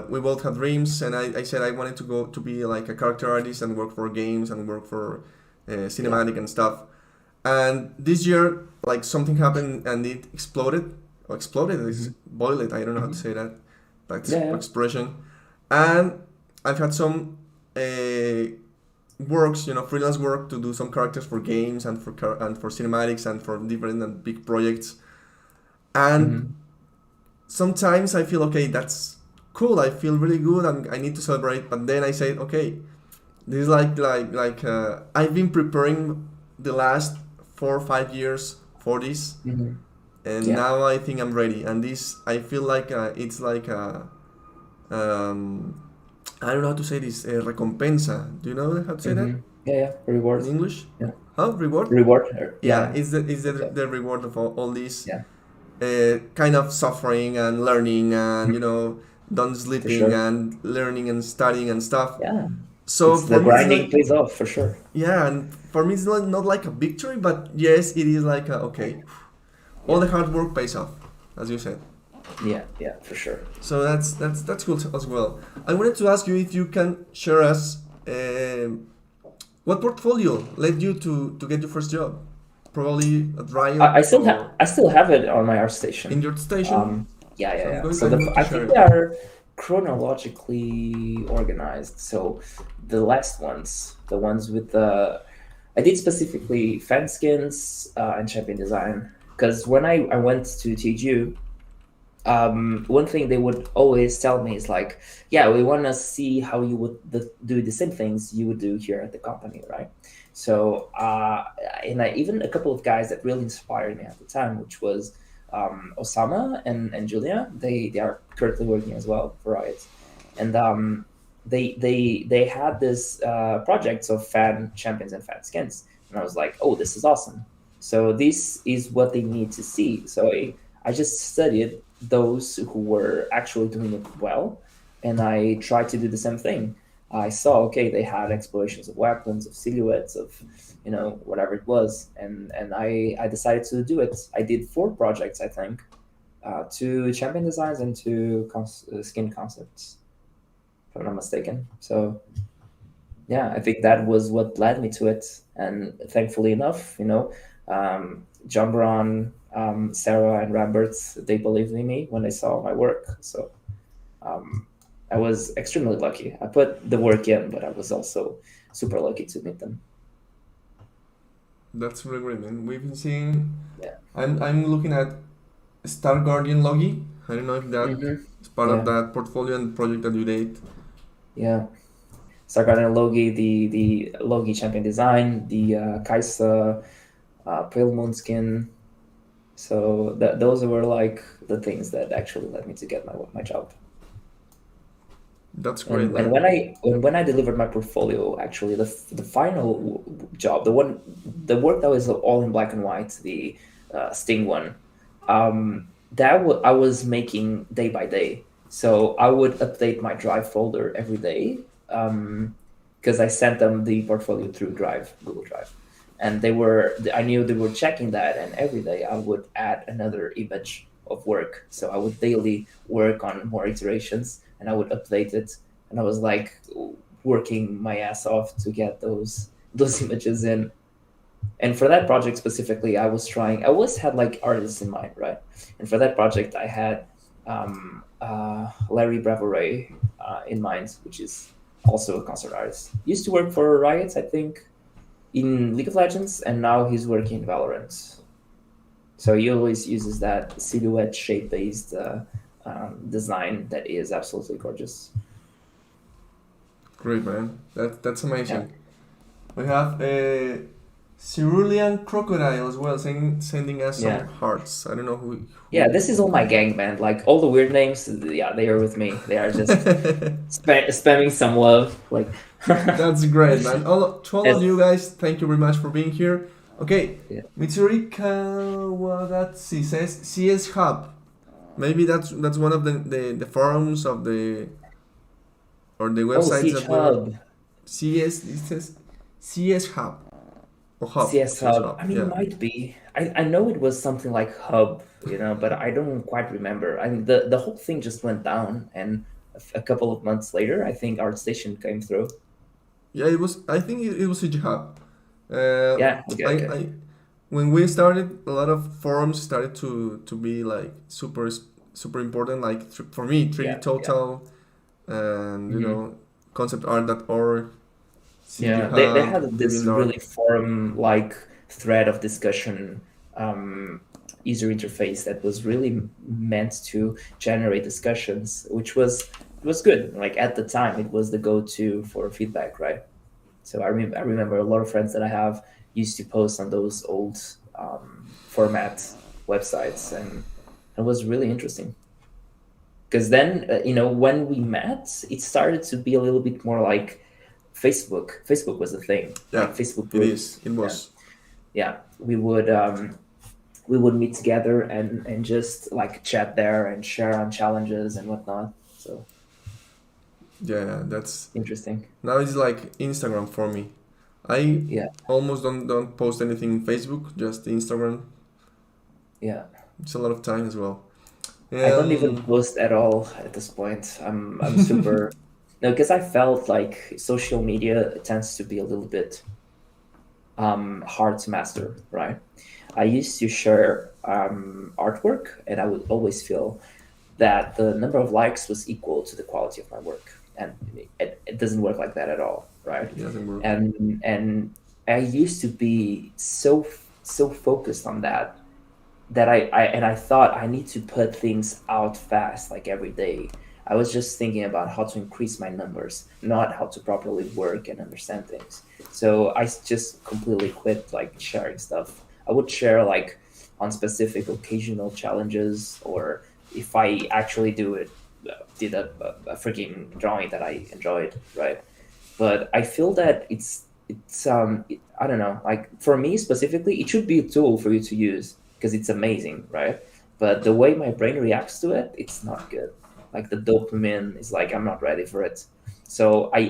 we both had dreams, and I said I wanted to go to be like a character artist and work for games and work for cinematic and stuff. And this year, like, something happened and it exploded. It's boiled. I don't know how to say that. Expression. And I've had some works, freelance work to do some characters for games and for cinematics and for different and big projects. And sometimes I feel, okay, that's cool. I feel really good and I need to celebrate. But then I say, okay, this is like I've been preparing the last 4 or 5 years for this. And now I think I'm ready. And this, I feel like it's like I don't know how to say this, recompensa. Do you know how to say that? Yeah, reward. In English? Yeah. Huh? Reward? Reward. Yeah, it's the reward of all this kind of suffering and learning and, don't sleeping and learning and studying and stuff. Yeah. So the grinding pays off, for sure. Yeah, and for me it's not like a victory, but yes, it is like okay. All the hard work pays off, as you said. Yeah, for sure. So that's cool as well. I wanted to ask you if you can share us what portfolio led you to get your first job. Probably at Riot. I still have it on my ArtStation. In your station. Yeah. So I think they are chronologically organized. So the last ones, the ones with I did specifically fan skins and champion design. Because when I went to TGU, one thing they would always tell me is like, yeah, we want to see how you would do the same things you would do here at the company, right? So, even a couple of guys that really inspired me at the time, which was Osama and Julia. They are currently working as well for Riot, and they had this projects of fan champions and fan skins, and I was like, oh, this is awesome. So this is what they need to see. So I just studied those who were actually doing it well, and I tried to do the same thing. I saw, okay, they had explorations of weapons, of silhouettes, of whatever it was, and I decided to do it. I did 4 projects, I think, 2 champion designs and 2 skin concepts, if I'm not mistaken. So yeah, I think that was what led me to it, and thankfully enough, John Brown, Sarah, and Rambert, they believed in me when they saw my work. So I was extremely lucky. I put the work in, but I was also super lucky to meet them. That's really great, man. We've been seeing. Yeah. I'm looking at Star Guardian Logi. I don't know if that is part of that portfolio and project that you did. Yeah. Star Guardian Logi, the Logi champion design, the Kaisa Pale Moon skin. So those were like the things that actually led me to get my job. That's great. And when I delivered my portfolio, actually the final job, the work that was all in black and white, the Sting one, that I was making day by day. So I would update my Drive folder every day, because I sent them the portfolio through Google Drive, and I knew they were checking that, and every day I would add another image of work. So I would daily work on more iterations, and I would update it, and I was like working my ass off to get those images in. And for that project specifically, I always had like artists in mind, right? And for that project, I had Larry Bravoray in mind, which is also a concert artist. Used to work for Riot, I think, in League of Legends, and now he's working in Valorant. So he always uses that silhouette shape-based design that is absolutely gorgeous. Great, man. That's amazing. Yeah. We have a Cerulean Crocodile as well, sending us some hearts. I don't know who. Yeah, this is all my gang, man. Like all the weird names, yeah, they are with me. They are just spamming some love. Like that's great, man. To all of you guys, thank you very much for being here. Okay, Mitsuri Kawadatsi says CS Hub. Maybe that's one of the forums of the or the websites that Hub. CS. It says CS Hub. Hub. CS Hub. I mean, it might be. I know it was something like Hub, but I don't quite remember. I mean, the whole thing just went down, and a couple of months later, I think ArtStation came through. Yeah, it was. I think it was CG Hub. Okay. When we started, a lot of forums started to be like super important. Like for me, 3D Total, and conceptart.org. Yeah, they had this really forum-like thread of discussion user interface that was really meant to generate discussions, which was good. Like at the time, it was the go-to for feedback, right? So I remember a lot of friends that I have used to post on those old format websites, and it was really interesting. Because then, when we met, it started to be a little bit more like Facebook. Facebook was the thing. Yeah, like Facebook groups. It was. Yeah, we would meet together and just like chat there and share on challenges and whatnot. So yeah, that's interesting. Now it's like Instagram for me. I almost don't post anything in Facebook, just Instagram. Yeah, it's a lot of time as well. I don't even post at all at this point. I'm super. No, because I felt like social media tends to be a little bit hard to master, right? I used to share artwork, and I would always feel that the number of likes was equal to the quality of my work, and it doesn't work like that at all, right? It doesn't work. And I used to be so focused on that that I thought I need to put things out fast, like every day. I was just thinking about how to increase my numbers, not how to properly work and understand things. So I just completely quit like sharing stuff. I would share like on specific occasional challenges, or if I actually did a freaking drawing that I enjoyed, right? But I feel that I don't know, like for me specifically, it should be a tool for you to use because it's amazing, right? But the way my brain reacts to it, it's not good. Like the dopamine is like, I'm not ready for it. So I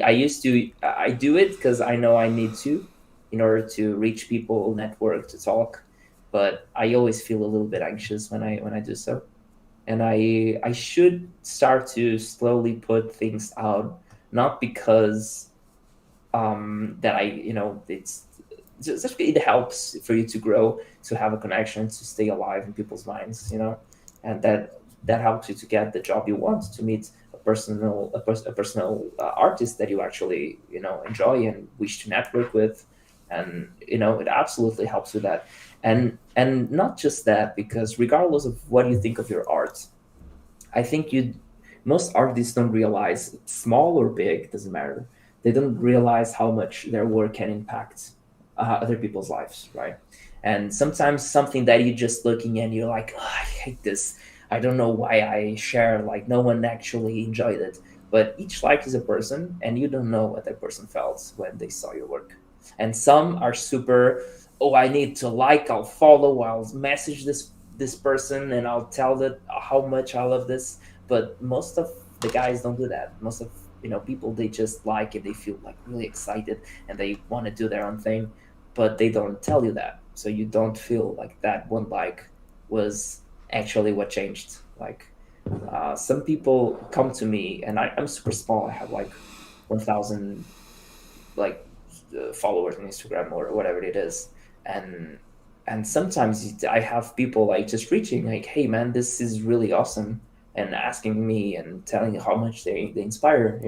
do it because I know I need to in order to reach people, network, to talk. But I always feel a little bit anxious when I do so. And I should start to slowly put things out, not because that it's just, it helps for you to grow, to have a connection, to stay alive in people's minds, and that helps you to get the job you want, to meet a personal artist that you actually enjoy and wish to network with, and it absolutely helps with that. And not just that, because regardless of what you think of your art, I think most artists don't realize, small or big, doesn't matter. They don't realize how much their work can impact other people's lives, right? And sometimes something that you're just looking and you're like, oh, I hate this. I don't know why I share. Like no one actually enjoyed it. But each like is a person, and you don't know what that person felt when they saw your work. And some are super. Oh, I need to like. I'll follow. I'll message this person, and I'll tell that how much I love this. But most of the guys don't do that. Most of people, they just like it. They feel like really excited and they want to do their own thing, but they don't tell you that. So you don't feel like that one like was actually what changed. Like some people come to me, and I'm super small. I have like 1,000 like followers on Instagram or whatever it is, and sometimes I have people like just reaching like, hey man, this is really awesome, and asking me and telling how much they inspire,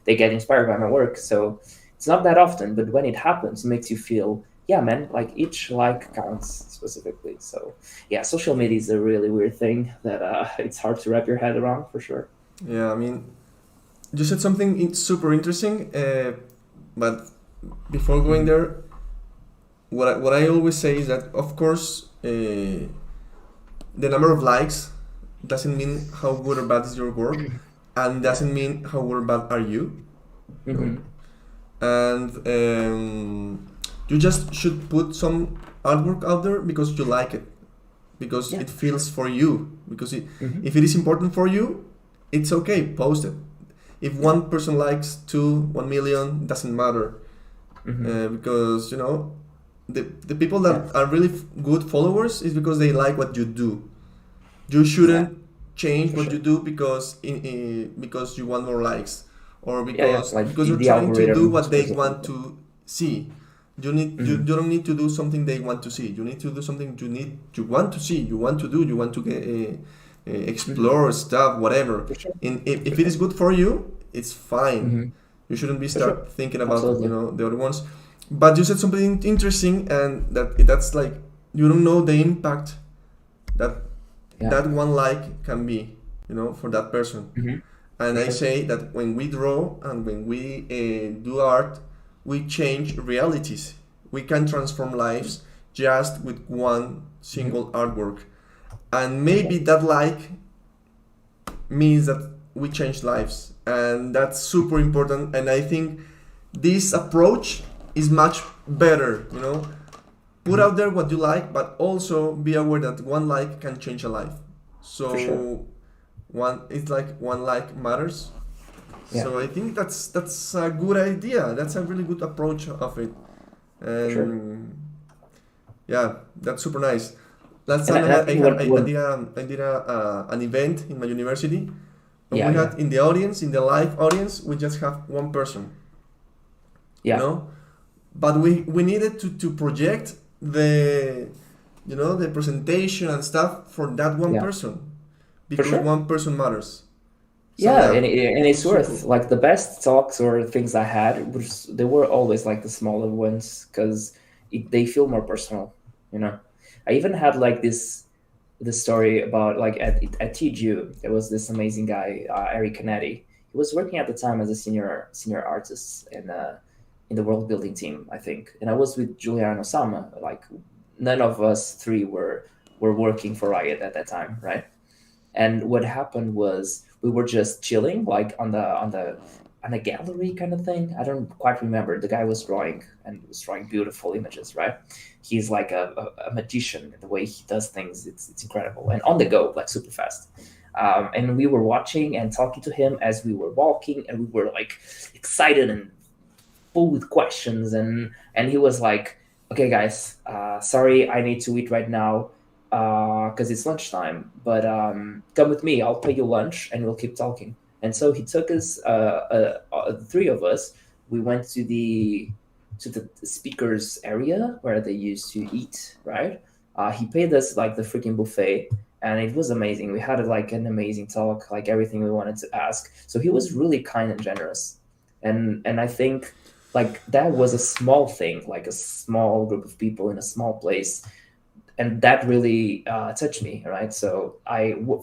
they get inspired by my work. So it's not that often, but when it happens, it makes you feel, yeah, man, like each like counts specifically. So yeah, social media is a really weird thing that it's hard to wrap your head around, for sure. Yeah, I mean, you said something super interesting, but before going there, what I always say is that, of course, the number of likes doesn't mean how good or bad is your work, and doesn't mean how good or bad are you. Mm-hmm. And you just should put some artwork out there because you like it, because it feels for you, because if it is important for you, it's okay, post it. If one person likes 1 million, doesn't matter, because the people that are really good followers is because they like what you do. You shouldn't change what you do because because you want more likes, or because Like because you're the trying to do algorithm what they specifically. want to see. You don't need to do something they want to see. You need to do something you want to see. You want to do. You want to get, explore stuff, whatever. For sure. If it is good for you, it's fine. You shouldn't be For sure. start thinking about Absolutely. the other ones. But you said something interesting, and that's like, you don't know the impact that that one like can be, for that person. And I say that when we draw and when we do art, we change realities. We can transform lives just with one single artwork. And maybe that like means that we change lives. And that's super important. And I think this approach is much better, Put out there what you like, but also be aware that one like can change a life. So For sure. it's like one like matters. Yeah. So I think that's a good idea. That's a really good approach of it. And Sure. yeah, that's super nice. Last And time I think I did an event in my university, and we yeah, had in the audience, in the live audience, we just have one person, yeah, but we needed to project the the presentation and stuff for that one yeah, person, for because sure. one person matters. So Yeah, yeah, and it's super. worth like the best talks or things I had, which they were always like the smaller ones because they feel more personal. I even had like this. the story about like at TGU, there was this amazing guy, Eric Canetti. He was working at the time as a senior artist in the world building team, I think. And I was with Julian Osama. Like none of us three were working for Riot at that time, right? And what happened was we were just chilling, like on a gallery kind of thing. I don't quite remember. The guy was drawing and was drawing beautiful images, right? He's like a magician in the way he does things. It's incredible and on the go, like super fast. And we were watching and talking to him as we were walking, and we were like excited and full with questions. And he was like, "Okay, guys, sorry, I need to eat right now because it's lunchtime. But come with me. I'll pay you lunch, and we'll keep talking." And so he took us, the three of us. We went to the speakers area where they used to eat. Right? He paid us like the freaking buffet, and it was amazing. We had like an amazing talk, like everything we wanted to ask. So he was really kind and generous, and I think like that was a small thing, like a small group of people in a small place, and that really touched me, right? So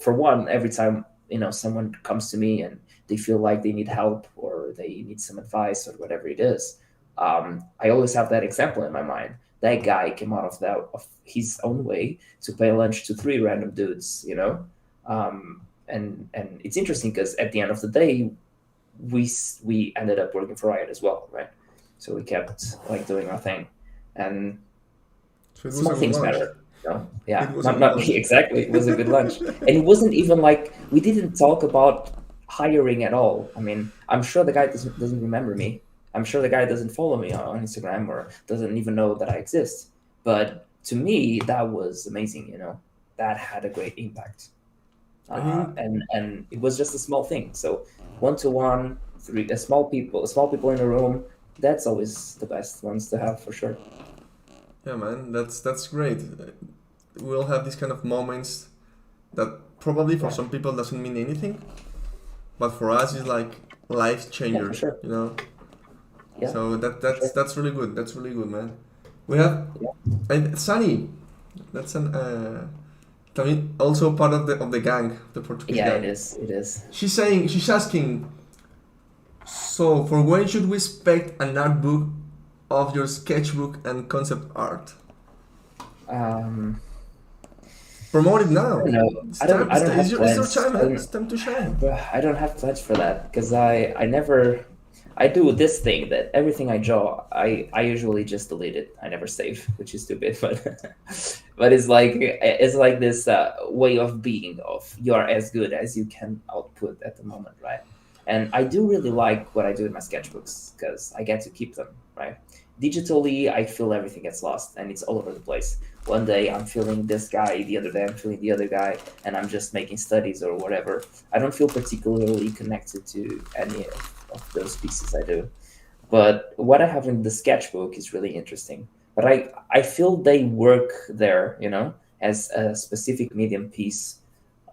for one, every time someone comes to me and they feel like they need help or they need some advice or whatever it is, I always have that example in my mind. That guy came out of his own way to pay lunch to three random dudes, and it's interesting because at the end of the day, we ended up working for Riot as well, right? So we kept like doing our thing, and So it was small a things lunch. matter. Yeah, It was not a not lunch. exactly. It was a good lunch, and it wasn't even like we didn't talk about hiring at all. I mean, I'm sure the guy doesn't remember me. I'm sure the guy doesn't follow me on Instagram or doesn't even know that I exist. But to me, that was amazing. That had a great impact, I think and it was just a small thing. So 1-to-1, three, small people in a room. That's always the best ones to have for sure. yeah, man, that's great. We'll have these kind of moments that probably for Yeah. some people doesn't mean anything, but for us it's like life changers, sure. Yeah. So that's really good. That's really good, man. We have Sunny. That's an I mean, also part of the gang, the Portuguese Yeah, gang. it is. It is. She's asking. So, for when should we expect an art book of your sketchbook and concept art? Promote it now. I don't know. It's I don't time. have It's your plans. time, man. It's time to shine. I don't have plans for that because I never. I do this thing that everything I draw, I usually just delete it. I never save, which is stupid, but it's like this way of being of you are as good as you can output at the moment, right? And I do really like what I do in my sketchbooks because I get to keep them, right? Digitally, I feel everything gets lost and it's all over the place. One day I'm feeling this guy, the other day I'm feeling the other guy, and I'm just making studies or whatever. I don't feel particularly connected to any of those pieces I do. But what I have in the sketchbook is really interesting. But I feel they work there, as a specific medium piece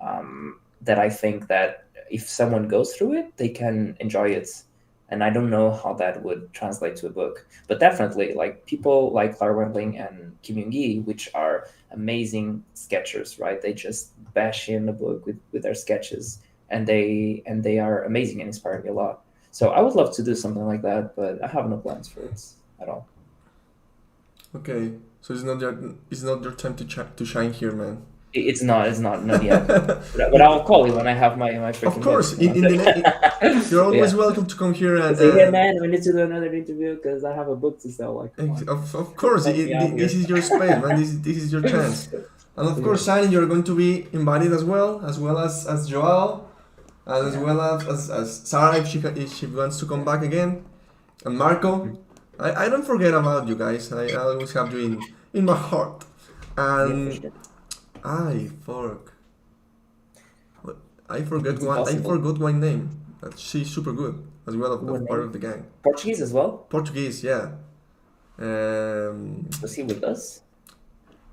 that I think that if someone goes through it, they can enjoy it. And I don't know how that would translate to a book. But definitely, like people like Clara Wendling and Kim Young-gi, which are amazing sketchers, right? They just bash in a book with their sketches, and they are amazing and inspire me a lot. So I would love to do something like that, but I have no plans for it at all. Okay, so it's not your time to shine here, man. It's not yet. But I'll call you when I have my freaking. Of course, hit. you're always Yeah. welcome to come here and. Say, hey man, we need to do another interview because I have a book to sell. Like, come on. Of course, Help me out this here. is your space, man. This is your chance. And of course, Shani, you're going to be invited as well as Joel, and as well as Sarah if she wants to come back again, and Marco. I don't forget about you guys. I always have you in my heart. And I forgot It's one. I impossible. forgot one name. But she's super good as well of What part name? of the gang. Portuguese as well. Portuguese, yeah. Was he with us?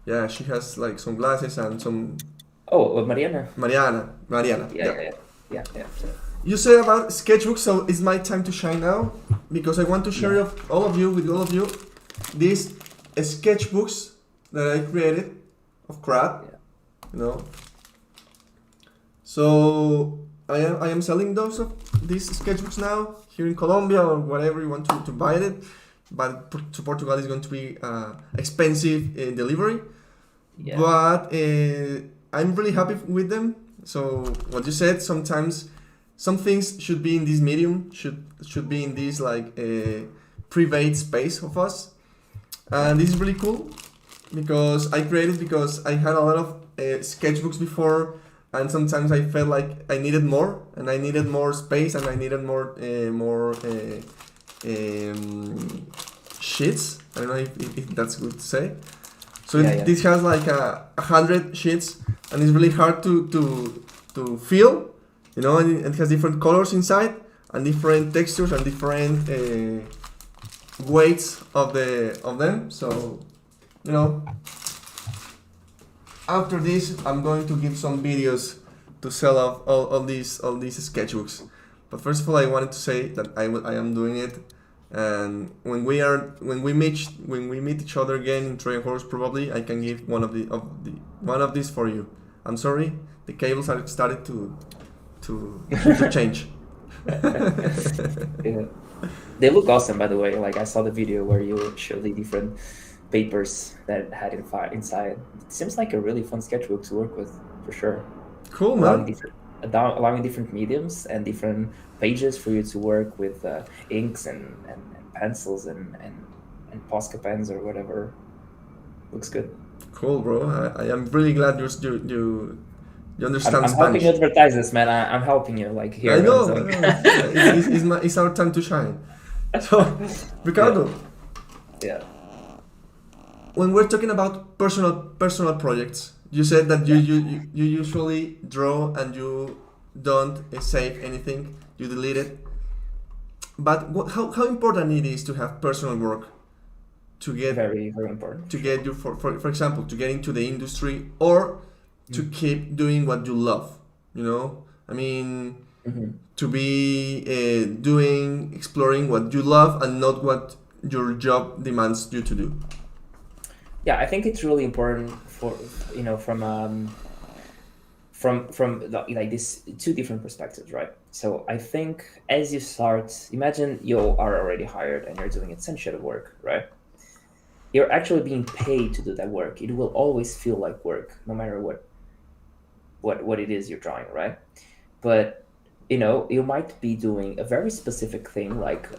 Yeah, she has like some glasses and some Oh, Mariana. Mariana. Yeah. You said about sketchbooks, so it's my time to shine now because I want to share with all of you these sketchbooks that I created of Crad. Yeah. you know. So I am selling these sketchbooks now here in Colombia or whatever you want to buy it, but to Portugal is going to be expensive in delivery. Yeah. But I'm really happy with them. So what you said, sometimes some things should be in this medium, should be in this like private space of us, and this is really cool because I created because I had a lot of sketchbooks before, and sometimes I felt like I needed more, and I needed more space, and I needed more sheets. I don't know if that's good to say. So this has like 100 sheets, and it's really hard to feel, you know, and it has different colors inside, and different textures, and different weights of them. So, you know, after this, I'm going to give some videos to sell off all these sketchbooks. But first of all, I wanted to say that I am doing it. And when we meet each other again in Trojan Horse, probably I can give one of these for you. I'm sorry, the cables are started to change. Yeah. They look awesome, by the way. Like I saw the video where you show the different papers that it had inside. It seems like a really fun sketchbook to work with, for sure. Cool, man. Allowing different mediums and different pages for you to work with inks and pencils and Posca pens or whatever. Looks good. Cool, bro. I am really glad you understand I'm Spanish. helping you advertise this, man. I'm helping you. Like here. I know. It's our time to shine. So, Ricardo. Yeah. When we're talking about personal projects, you said that you usually draw and you don't save anything, you delete it. But how important it is to have personal work to get very, very important. to get you for example, to get into the industry or to keep doing what you love, you know? I mean, to be exploring what you love and not what your job demands you to do. Yeah, I think it's really important for from like these two different perspectives, right? So I think as you start, imagine you are already hired and you're doing essential work, right? You're actually being paid to do that work. It will always feel like work, no matter what it is you're drawing, right? But you might be doing a very specific thing like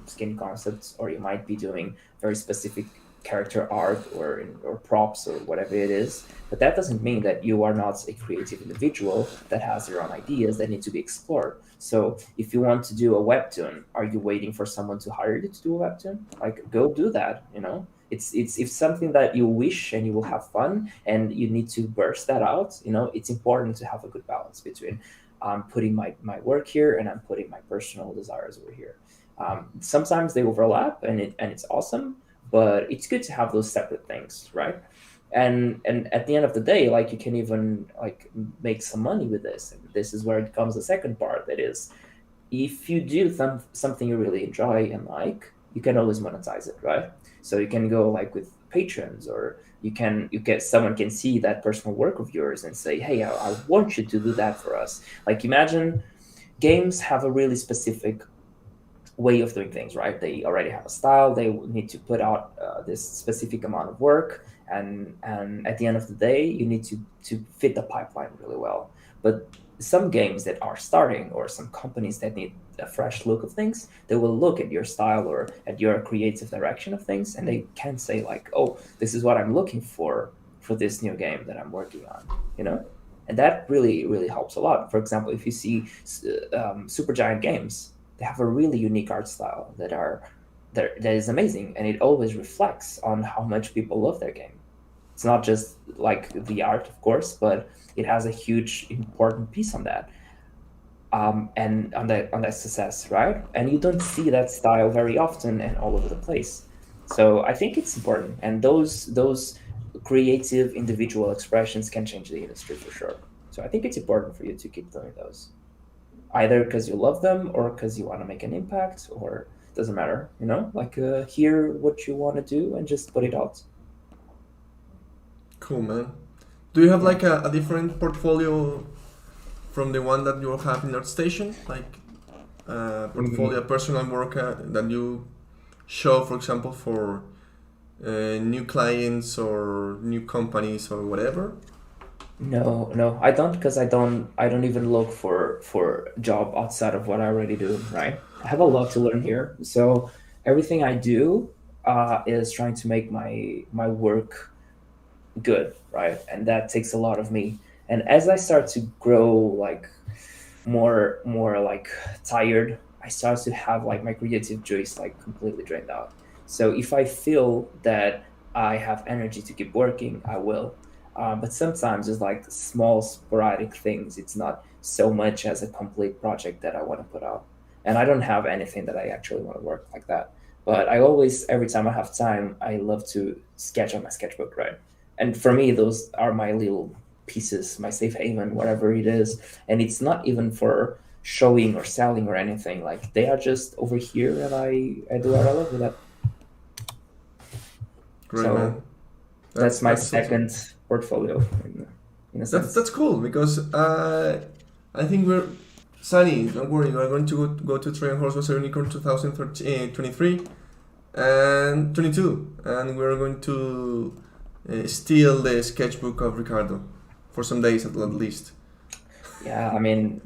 skin concepts, or you might be doing very specific character art or props or whatever it is, but that doesn't mean that you are not a creative individual that has your own ideas that need to be explored. So if you want to do a webtoon, are you waiting for someone to hire you to do a webtoon? Like, go do that. It's something that you wish and you will have fun and you need to burst that out. It's important to have a good balance between putting my work here and I'm putting my personal desires over here. Sometimes they overlap and it's awesome, but it's good to have those separate things, right? And at the end of the day, like, you can even like make some money with this. And this is where it comes the second part. That is, if you do something you really enjoy and like, you can always monetize it, right? So you can go like with patrons, or someone can see that personal work of yours and say, hey, I want you to do that for us. Like, imagine games have a really specific way of doing things, right? They already have a style. They need to put out this specific amount of work, and at the end of the day, you need to fit the pipeline really well. But some games that are starting, or some companies that need a fresh look of things, they will look at your style or at your creative direction of things, and they can say like, oh, this is what I'm looking for this new game that I'm working on, and that really, really helps a lot. For example, if you see Supergiant Games, they have a really unique art style that is amazing, and it always reflects on how much people love their game. It's not just like the art, of course, but it has a huge important piece on that, and on that success, right? And you don't see that style very often and all over the place. So I think it's important, and those creative individual expressions can change the industry for sure. So I think it's important for you to keep doing those, either because you love them or because you want to make an impact, or doesn't matter, like hear what you want to do and just put it out. Cool, man. Do you have Yeah. like a different portfolio from the one that you have in ArtStation? Like portfolio, personal work that you show, for example, for new clients or new companies or whatever? No, no, I don't, because I don't even look for job outside of what I already do, right? I have a lot to learn here. So everything I do is trying to make my work good, right? And that takes a lot of me. And as I start to grow like more like tired, I start to have like my creative juice like completely drained out. So if I feel that I have energy to keep working, I will. But sometimes it's like small sporadic things. It's not so much as a complete project that I want to put out. And I don't have anything that I actually want to work like that. But I always, every time I have time, I love to sketch on my sketchbook, right? And for me, those are my little pieces, my safe haven, whatever it is. And it's not even for showing or selling or anything. Like they are just over here, and I do what I love with that. Great, So man. that's my That's awesome. second portfolio in a That's sense. cool because I think we're Sunny. Don't worry, we're going to go to Trojan Horse was a Unicorn 2023 and 22, and we're going to steal the sketchbook of Ricardo for some days at least. Yeah, I mean,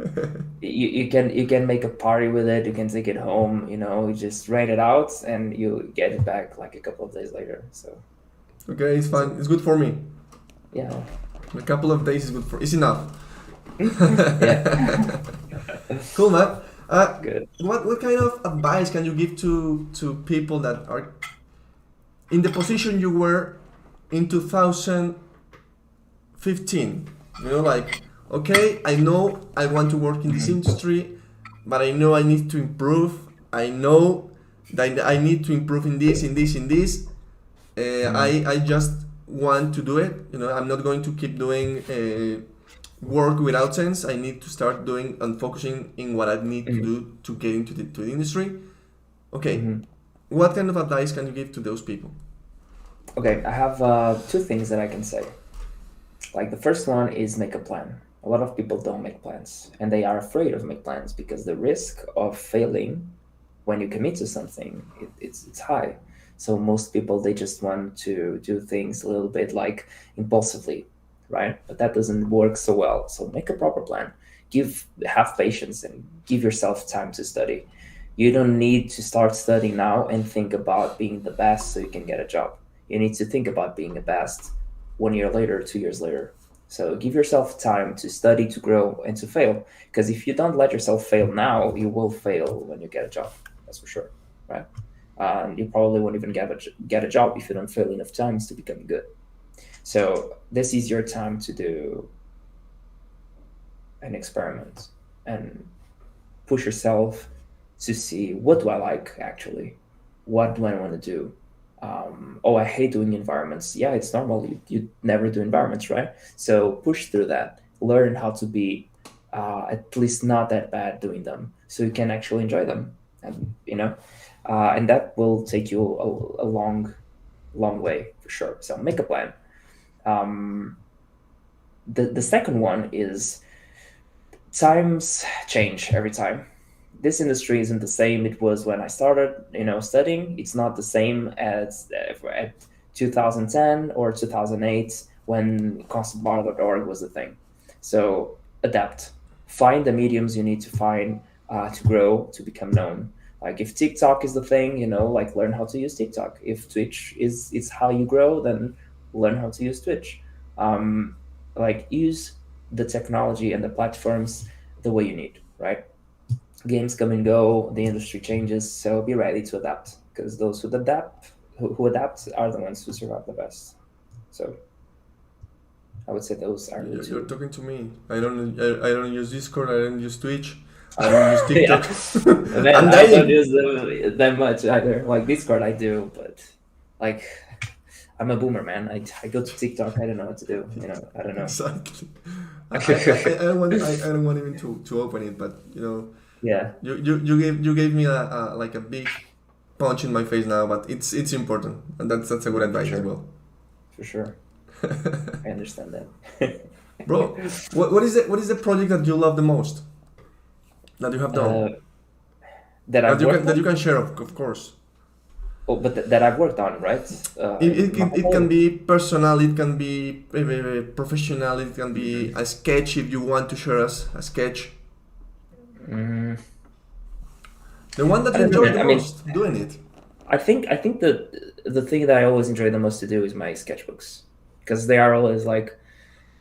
you can make a party with it. You can take it home. You just write it out, and you get it back like a couple of days later. So Okay, it's fine. It's good for me. yeah, A couple of days is good for. It's enough. yeah, Cool, man. good. What kind of advice can you give to people that are in the position you were in 2015? Like, okay, I know I want to work in this industry, but I know I need to improve. I know that I need to improve in this, in this, in this. I just want to do it. I'm not going to keep doing work without sense. I need to start doing and focusing in what I need to do to get into the industry. Okay, what kind of advice can you give to those people? Okay, I have two things that I can say. Like the first one is make a plan. A lot of people don't make plans, and they are afraid of make plans because the risk of failing when you commit to something, it's high. So most people, they just want to do things a little bit like impulsively, right? But that doesn't work so well. So make a proper plan. Have patience and give yourself time to study. You don't need to start studying now and think about being the best so you can get a job. You need to think about being the best 1 year later, 2 years later. So give yourself time to study, to grow, and to fail. Because if you don't let yourself fail now, you will fail when you get a job. That's for sure, right? You probably won't even get a job if you don't fail enough times to become good. So this is your time to do an experiment and push yourself to see, what do I like actually? What do I want to do? I hate doing environments. Yeah, it's normal. You never do environments, right? So push through that. Learn how to be at least not that bad doing them, so you can actually enjoy them, and that will take you a long way for sure. So make a plan. The second one is times change every time. This industry isn't the same it was when I started, studying. It's not the same as at 2010 or 2008 when conceptual.org was a thing. So adapt. Find the mediums you need to find to grow, to become known. Like if TikTok is the thing, like learn how to use TikTok. If Twitch is how you grow, then learn how to use Twitch. Like use the technology and the platforms the way you need, right? Games come and go, the industry changes, so be ready to adapt, because those who adapt are the ones who survive the best. So I would say those are the You're two. talking to me. I don't use Discord. I don't use Twitch. I don't use TikTok. And then I'm I don't dying. use them that much either. Like Discord I do, but like I'm a boomer, man. I go to TikTok, I don't know what to do. I don't know. Exactly. I don't want I don't want even to open it, but Yeah, you gave me like a big punch in my face now, but it's important, and that's a good for advice as sure. well. For sure. I understand that. Bro, what is the project that you love the most that you have done? uh, that That I've you can worked that you on. can share, of course. Oh, but that I've worked on, right? In my It can whole. be personal, it can be professional, it can be a sketch if you want to share us a sketch. Mm, The one that I you don't know, enjoy man. the I mean, most doing it. I think the thing that I always enjoy the most to do is my sketchbooks, because they are always like,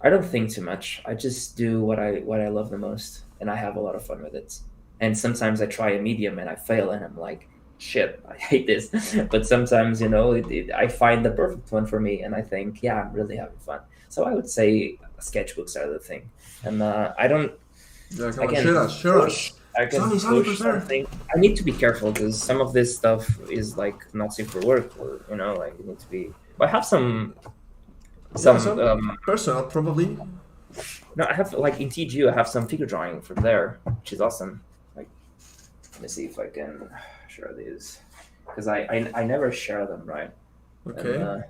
I don't think too much. I just do what I love the most, and I have a lot of fun with it. And sometimes I try a medium and I fail, and I'm like, shit, I hate this. But sometimes, I find the perfect one for me, and I think, yeah, I'm really having fun. So I would say sketchbooks are the thing. And I don't, Yeah, come on, again, share us, share push. us. I can Sonny, push prepare. something. I need to be careful because some of this stuff is like not safe for work, or like you need to be. I have Yeah, some some personal probably. no, I have like in TGU, I have some figure drawing from there, which is awesome. Like, let me see if I can share these, because I never share them, right? And Okay,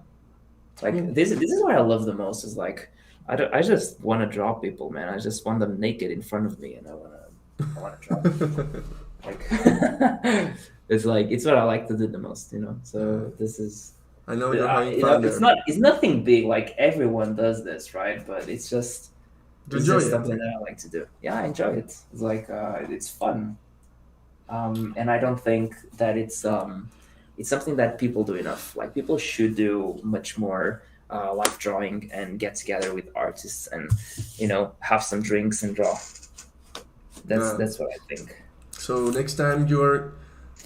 like cool. this is what I love the most is like I just want to draw people, man. I just want them naked in front of me, and I want to draw them. Like it's like it's what I like to do the most, So this is I know you're having you know fun there. it's nothing big. Like everyone does this, right? But To it's enjoy just it. something that I like to do. Yeah, I enjoy it. It's like it's fun, and I don't think that it's something that people do enough. Like people should do much more live drawing and get together with artists and have some drinks and draw. That's Yeah. that's what I think. So next time you're,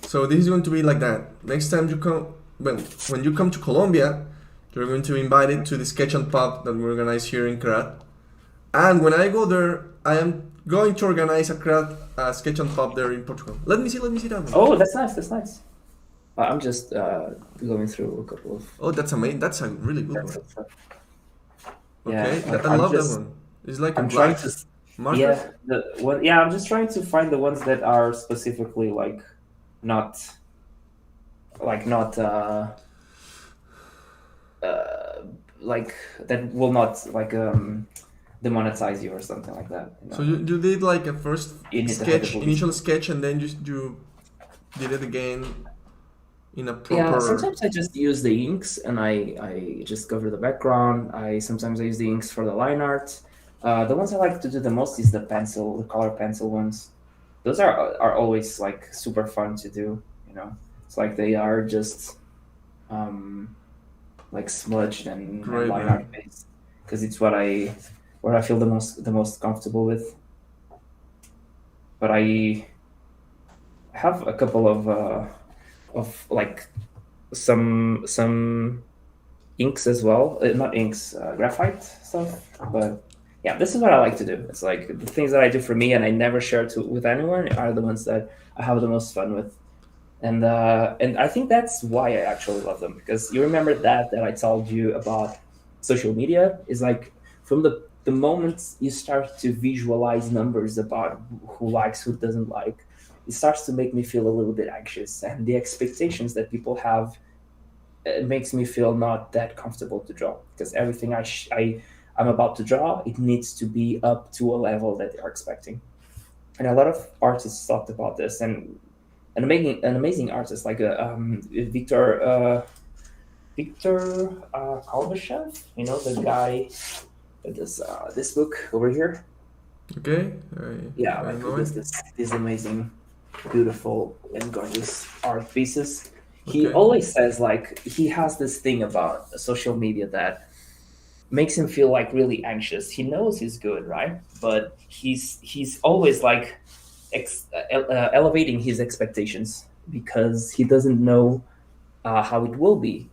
so this is going to be like that. Next time you come, well, when you come to Colombia, you're going to be invited to the sketch and pub that we organize here in Crad. And when I go there, I am going to organize a sketch and pub there in Portugal. Let me see that one. Oh, that's nice. That's nice. I'm just going through a couple of Oh, that's amazing. That's a really good that's one. stuff. Yeah, Okay, I I'm love that just one. It's like a I'm trying black to marker. yeah I'm just trying to find the ones that are specifically like not not uh like that will not like demonetize you or something like that. So you did like a first You need to have the sketch, police. initial sketch, and then you did it again in a Yeah, proper. sometimes I just use the inks and I just cover the background. I use the inks for the line art. The ones I like to do the most is the color pencil ones. Those are always like super fun to do. It's like they are just um, like smudged and Great, line art man. based because it's what I feel the most comfortable with. But I have a couple of like some inks as well. Not inks, graphite stuff. But yeah, this is what I like to do. It's like the things that I do for me and I never share with anyone are the ones that I have the most fun with. And I think that's why I actually love them, because you remember that I told you about social media is like from the moment you start to visualize numbers about who likes, who doesn't like, it starts to make me feel a little bit anxious, and the expectations that people have, it makes me feel not that comfortable to draw, because everything I'm about to draw, it needs to be up to a level that they're expecting. And a lot of artists talked about this, and an amazing artist like Victor Kalbashev, the guy that does this book over here. Okay, Yeah, I like who know it. does these amazing, beautiful, and gorgeous art pieces. He Okay, always says like he has this thing about social media that makes him feel like really anxious. He knows he's good, right? But he's always like elevating his expectations because he doesn't know how it will be,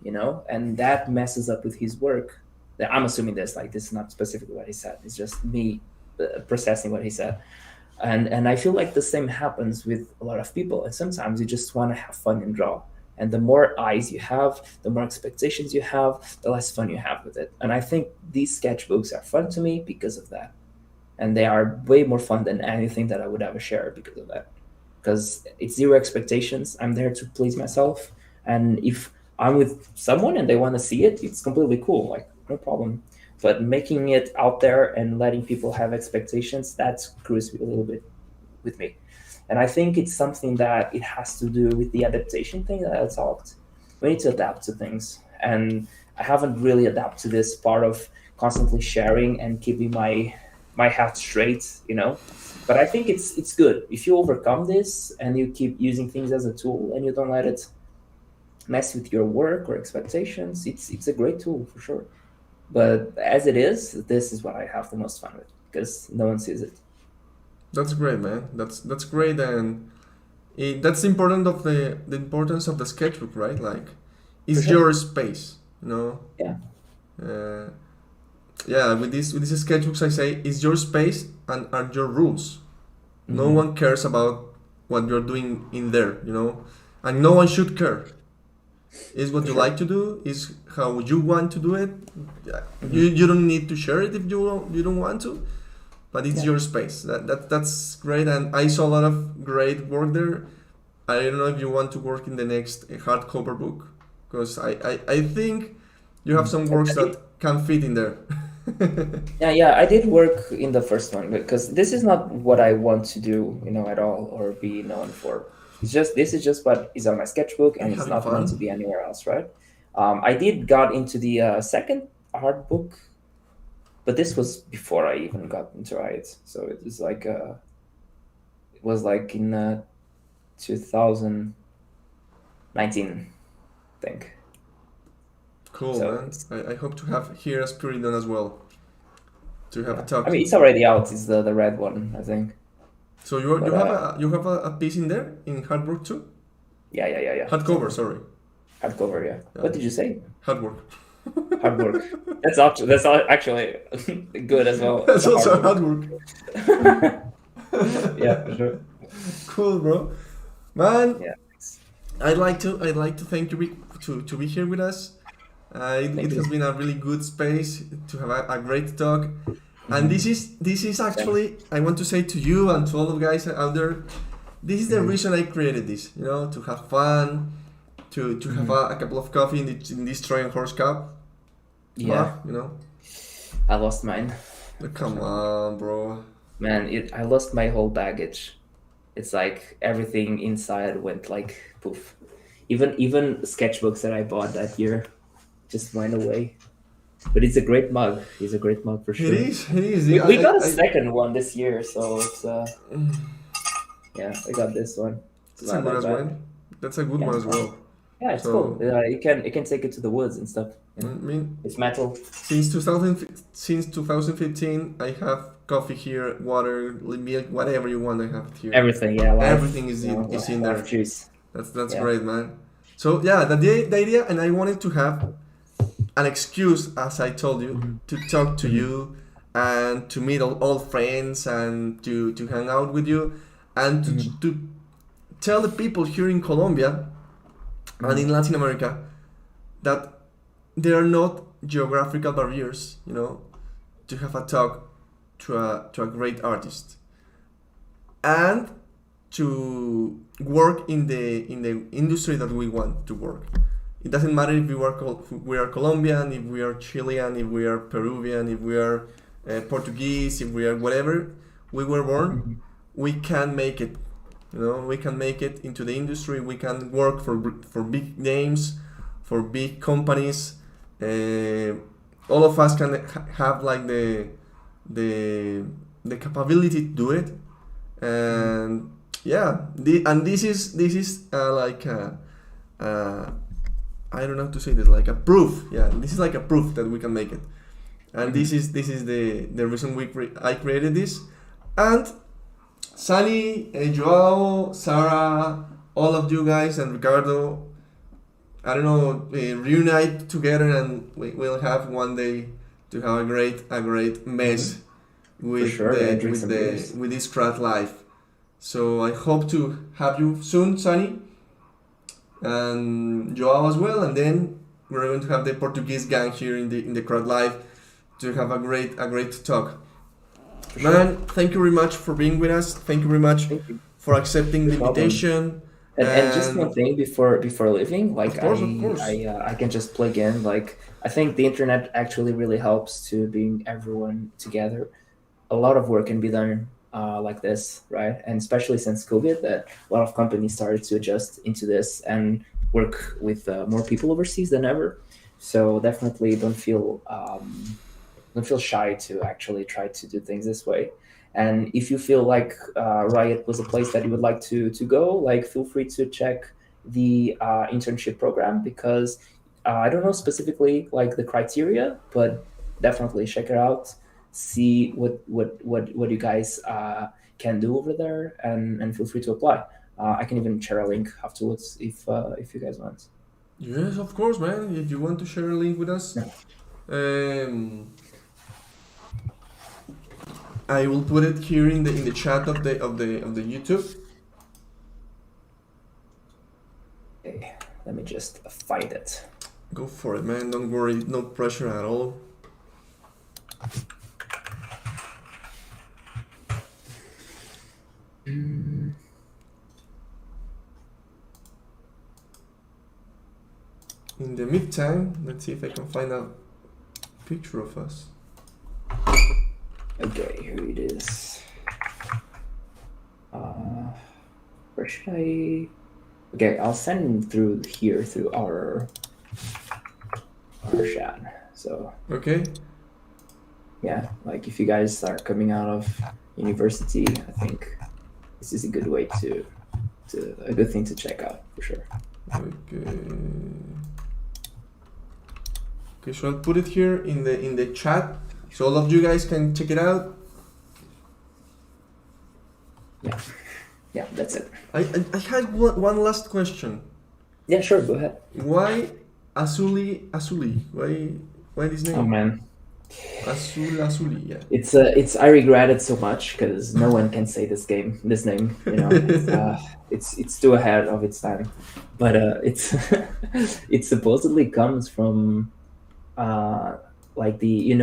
and that messes up with his work. I'm assuming this is not specifically what he said. It's just me processing what he said, and I feel like the same happens with a lot of people. And sometimes you just want to have fun and draw. And the more eyes you have, the more expectations you have, the less fun you have with it. And I think these sketchbooks are fun to me because of that. And they are way more fun than anything that I would ever share because of that. Because it's zero expectations. I'm there to please myself. And if I'm with someone and they want to see it, it's completely cool. Like, no problem. But making it out there and letting people have expectations, that screws a little bit with me. And I think it's something that it has to do with the adaptation thing that I talked. We need to adapt to things. And I haven't really adapted to this part of constantly sharing and keeping my hat straight, But I think it's good. If you overcome this and you keep using things as a tool and you don't let it mess with your work or expectations, it's a great tool for sure. But as it is, this is what I have the most fun with because no one sees it. That's great, man. That's great, and that's important of the importance of the sketchbook, right? Like, it's For sure. your space, Yeah. Yeah. With these sketchbooks, I say it's your space and are your rules. No Mhm. one cares about what you're doing in there, and no one should care. Is what For you sure. like to do, is how you want to do it. Yeah. Mhm. You don't need to share it if you don't want to, but it's Yeah. your space. That's great, and I saw a lot of great work there. I don't know if you want to work in the next hardcover book, because I think you have some works that can fit in there. Yeah, I did work in the first one because this is not what I want to do, at all or be known for. This is just what is on my sketchbook, and it's Having not meant to fun. be anywhere else, right? I did got into the second art book, but this was before I even got into it. So it was like in 2019, I think. Cool, So man. I hope to have here a Spiridon as well, to have a yeah, talk. I mean it's already out. It's the red one, I think. So you But you have a piece in there in hardwork too? yeah. Hardcover, sorry. Hardcover, yeah. Yeah. What did you say? Hardwork. Hard work. That's actually good as well. That's The also hard hardwork. work. Yeah, for sure. Cool, bro. Man, Yeah. I'd like to thank you to be here with us. It Thank has you. been a really good space to have a great talk. And Mhm. this is actually, I want to say to you and to all of the guys out there, this is the Mhm. reason I created this. To have fun, to have Mhm. a couple of coffee in this Trojan horse cup. Yeah, Ah. I lost mine. Come on, bro. Man, I lost my whole baggage. It's like everything inside went like poof. Even sketchbooks that I bought that year just went away. But it's a great mug. It's a great mug for It sure. is. It is. We got a second one this year, so it's Mm, yeah, I got this one. It's that's a not good that as bad. well. That's a good Yeah, one it's as fun. well. Yeah, it's cool. So, You can take it to the woods and stuff. I mean, It's metal. since 2015, I have coffee here, water, milk, whatever you want. I have it here. Everything, yeah, life. Everything is in there. Life juice. That's Yeah. great, man. So yeah, the idea, and I wanted to have an excuse, as I told you, Mhm. to talk to Mhm. you and to meet all friends and to hang out with you and Mhm. to tell the people here in Colombia and in Latin America that there are not geographical barriers, to have a talk to a great artist and to work in the industry that we want to work. It doesn't matter if we are Colombian, if we are Chilean, if we are Peruvian, if we are Portuguese, if we are whatever we were born, Mhm. we can make it. We can make it into the industry. We can work for big names, for big companies. All of us can have like the capability to do it, and yeah, and this is like I don't know how to say this, like a proof. Yeah, this is like a proof that we can make it, and this is the reason I created this, and Sunny, Joao, Sarah, all of you guys, and Ricardo, I don't know, reunite together, and we'll have one day to have a great mess with sure, and drink some beers. with this Crad life. So I hope to have you soon, Sunny, and Joao as well, and then we're going to have the Portuguese gang here in the Crowd Live to have a great talk. Sure. Man, thank you very much for being with us. Thank you very much Thank you. for accepting the No problem. invitation. And just one thing before leaving, like Of course. I can just plug in like I think the internet actually really helps to bring everyone together. A lot of work can be done like this, right? And especially since COVID, that a lot of companies started to adjust into this and work with more people overseas than ever. So definitely don't feel shy to actually try to do things this way. And if you feel like Riot was a place that you would like to go, like feel free to check the internship program, because I don't know specifically like the criteria, but definitely check it out. See what you guys can do over there, and feel free to apply. I can even share a link afterwards if you guys want. Yes, of course, man. If you want to share a link with us, I will put it here in the chat of the YouTube. Okay, let me just find it. Go for it, man. Don't worry. No pressure at all. In the meantime, let's see if I can find a picture of us. Okay, here it is. Where should I? Okay, I'll send through here through our chat. So Okay. yeah, like if you guys are coming out of university, I think this is a good way to a good thing to check out for sure. Okay. Okay, so I'll put it here in the chat, so all of you guys can check it out. Yeah, that's it. I had one last question. Yeah, sure, go ahead. Why Azuli? Why this name? Oh man, Azuli, yeah. it's I regret it so much because no one can say this name. You know, it's too ahead of its time, but it's it supposedly comes from like the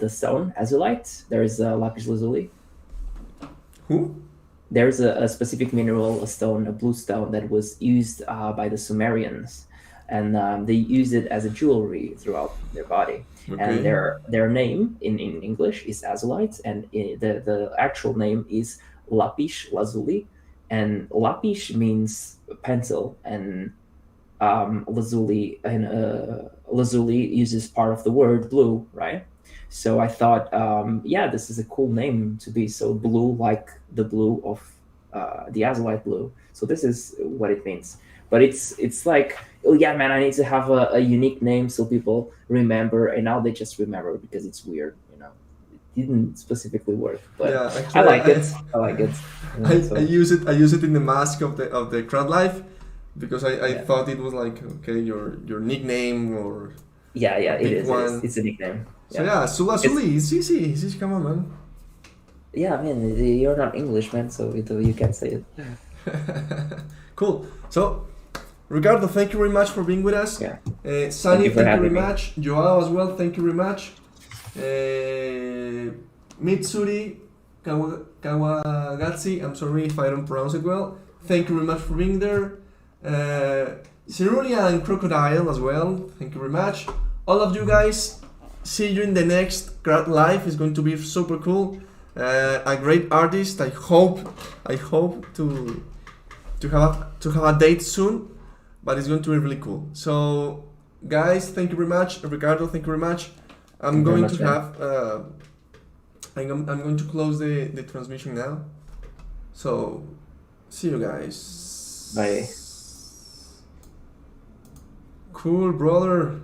stone azulite. There is lapis lazuli. Who? There's a specific mineral, a stone, a blue stone that was used by the Sumerians, and they used it as a jewelry throughout their body. Okay. And their name in English is azulite, and the actual name is lapis lazuli, and lapis means pencil, and lazuli uses part of the word blue, right? So I thought, yeah, this is a cool name to be so blue, like the blue of the azulite blue. So this is what it means. But it's like, oh yeah, man, I need to have a unique name so people remember, and now they just remember because it's weird, you know. It didn't specifically work, but Yeah, actually, I like it. I like it. You know, so- I use it in the mask of the Crad life, because I Yeah. thought it was like, okay, your nickname or yeah, it big is. one. It's a nickname. So yeah, Azuli, it's easy, come on, man. Yeah, I mean, you're not English, man, so you can't say it. Cool. So, Ricardo, thank you very much for being with us. Yeah. Sunny, you for thank you very having me. much. Joao as well, thank you very much. Mitsuri Kawagatsi, I'm sorry if I don't pronounce it well. Thank you very much for being there. Cerulean and Crocodile as well, thank you very much. All of you guys, see you in the next Crowd Live. It's going to be super cool. A great artist. I hope to have a date soon, but it's going to be really cool. So, guys, thank you very much. Ricardo, thank you very much. I'm going to close the transmission now. So, see you guys. Bye. Cool, brother.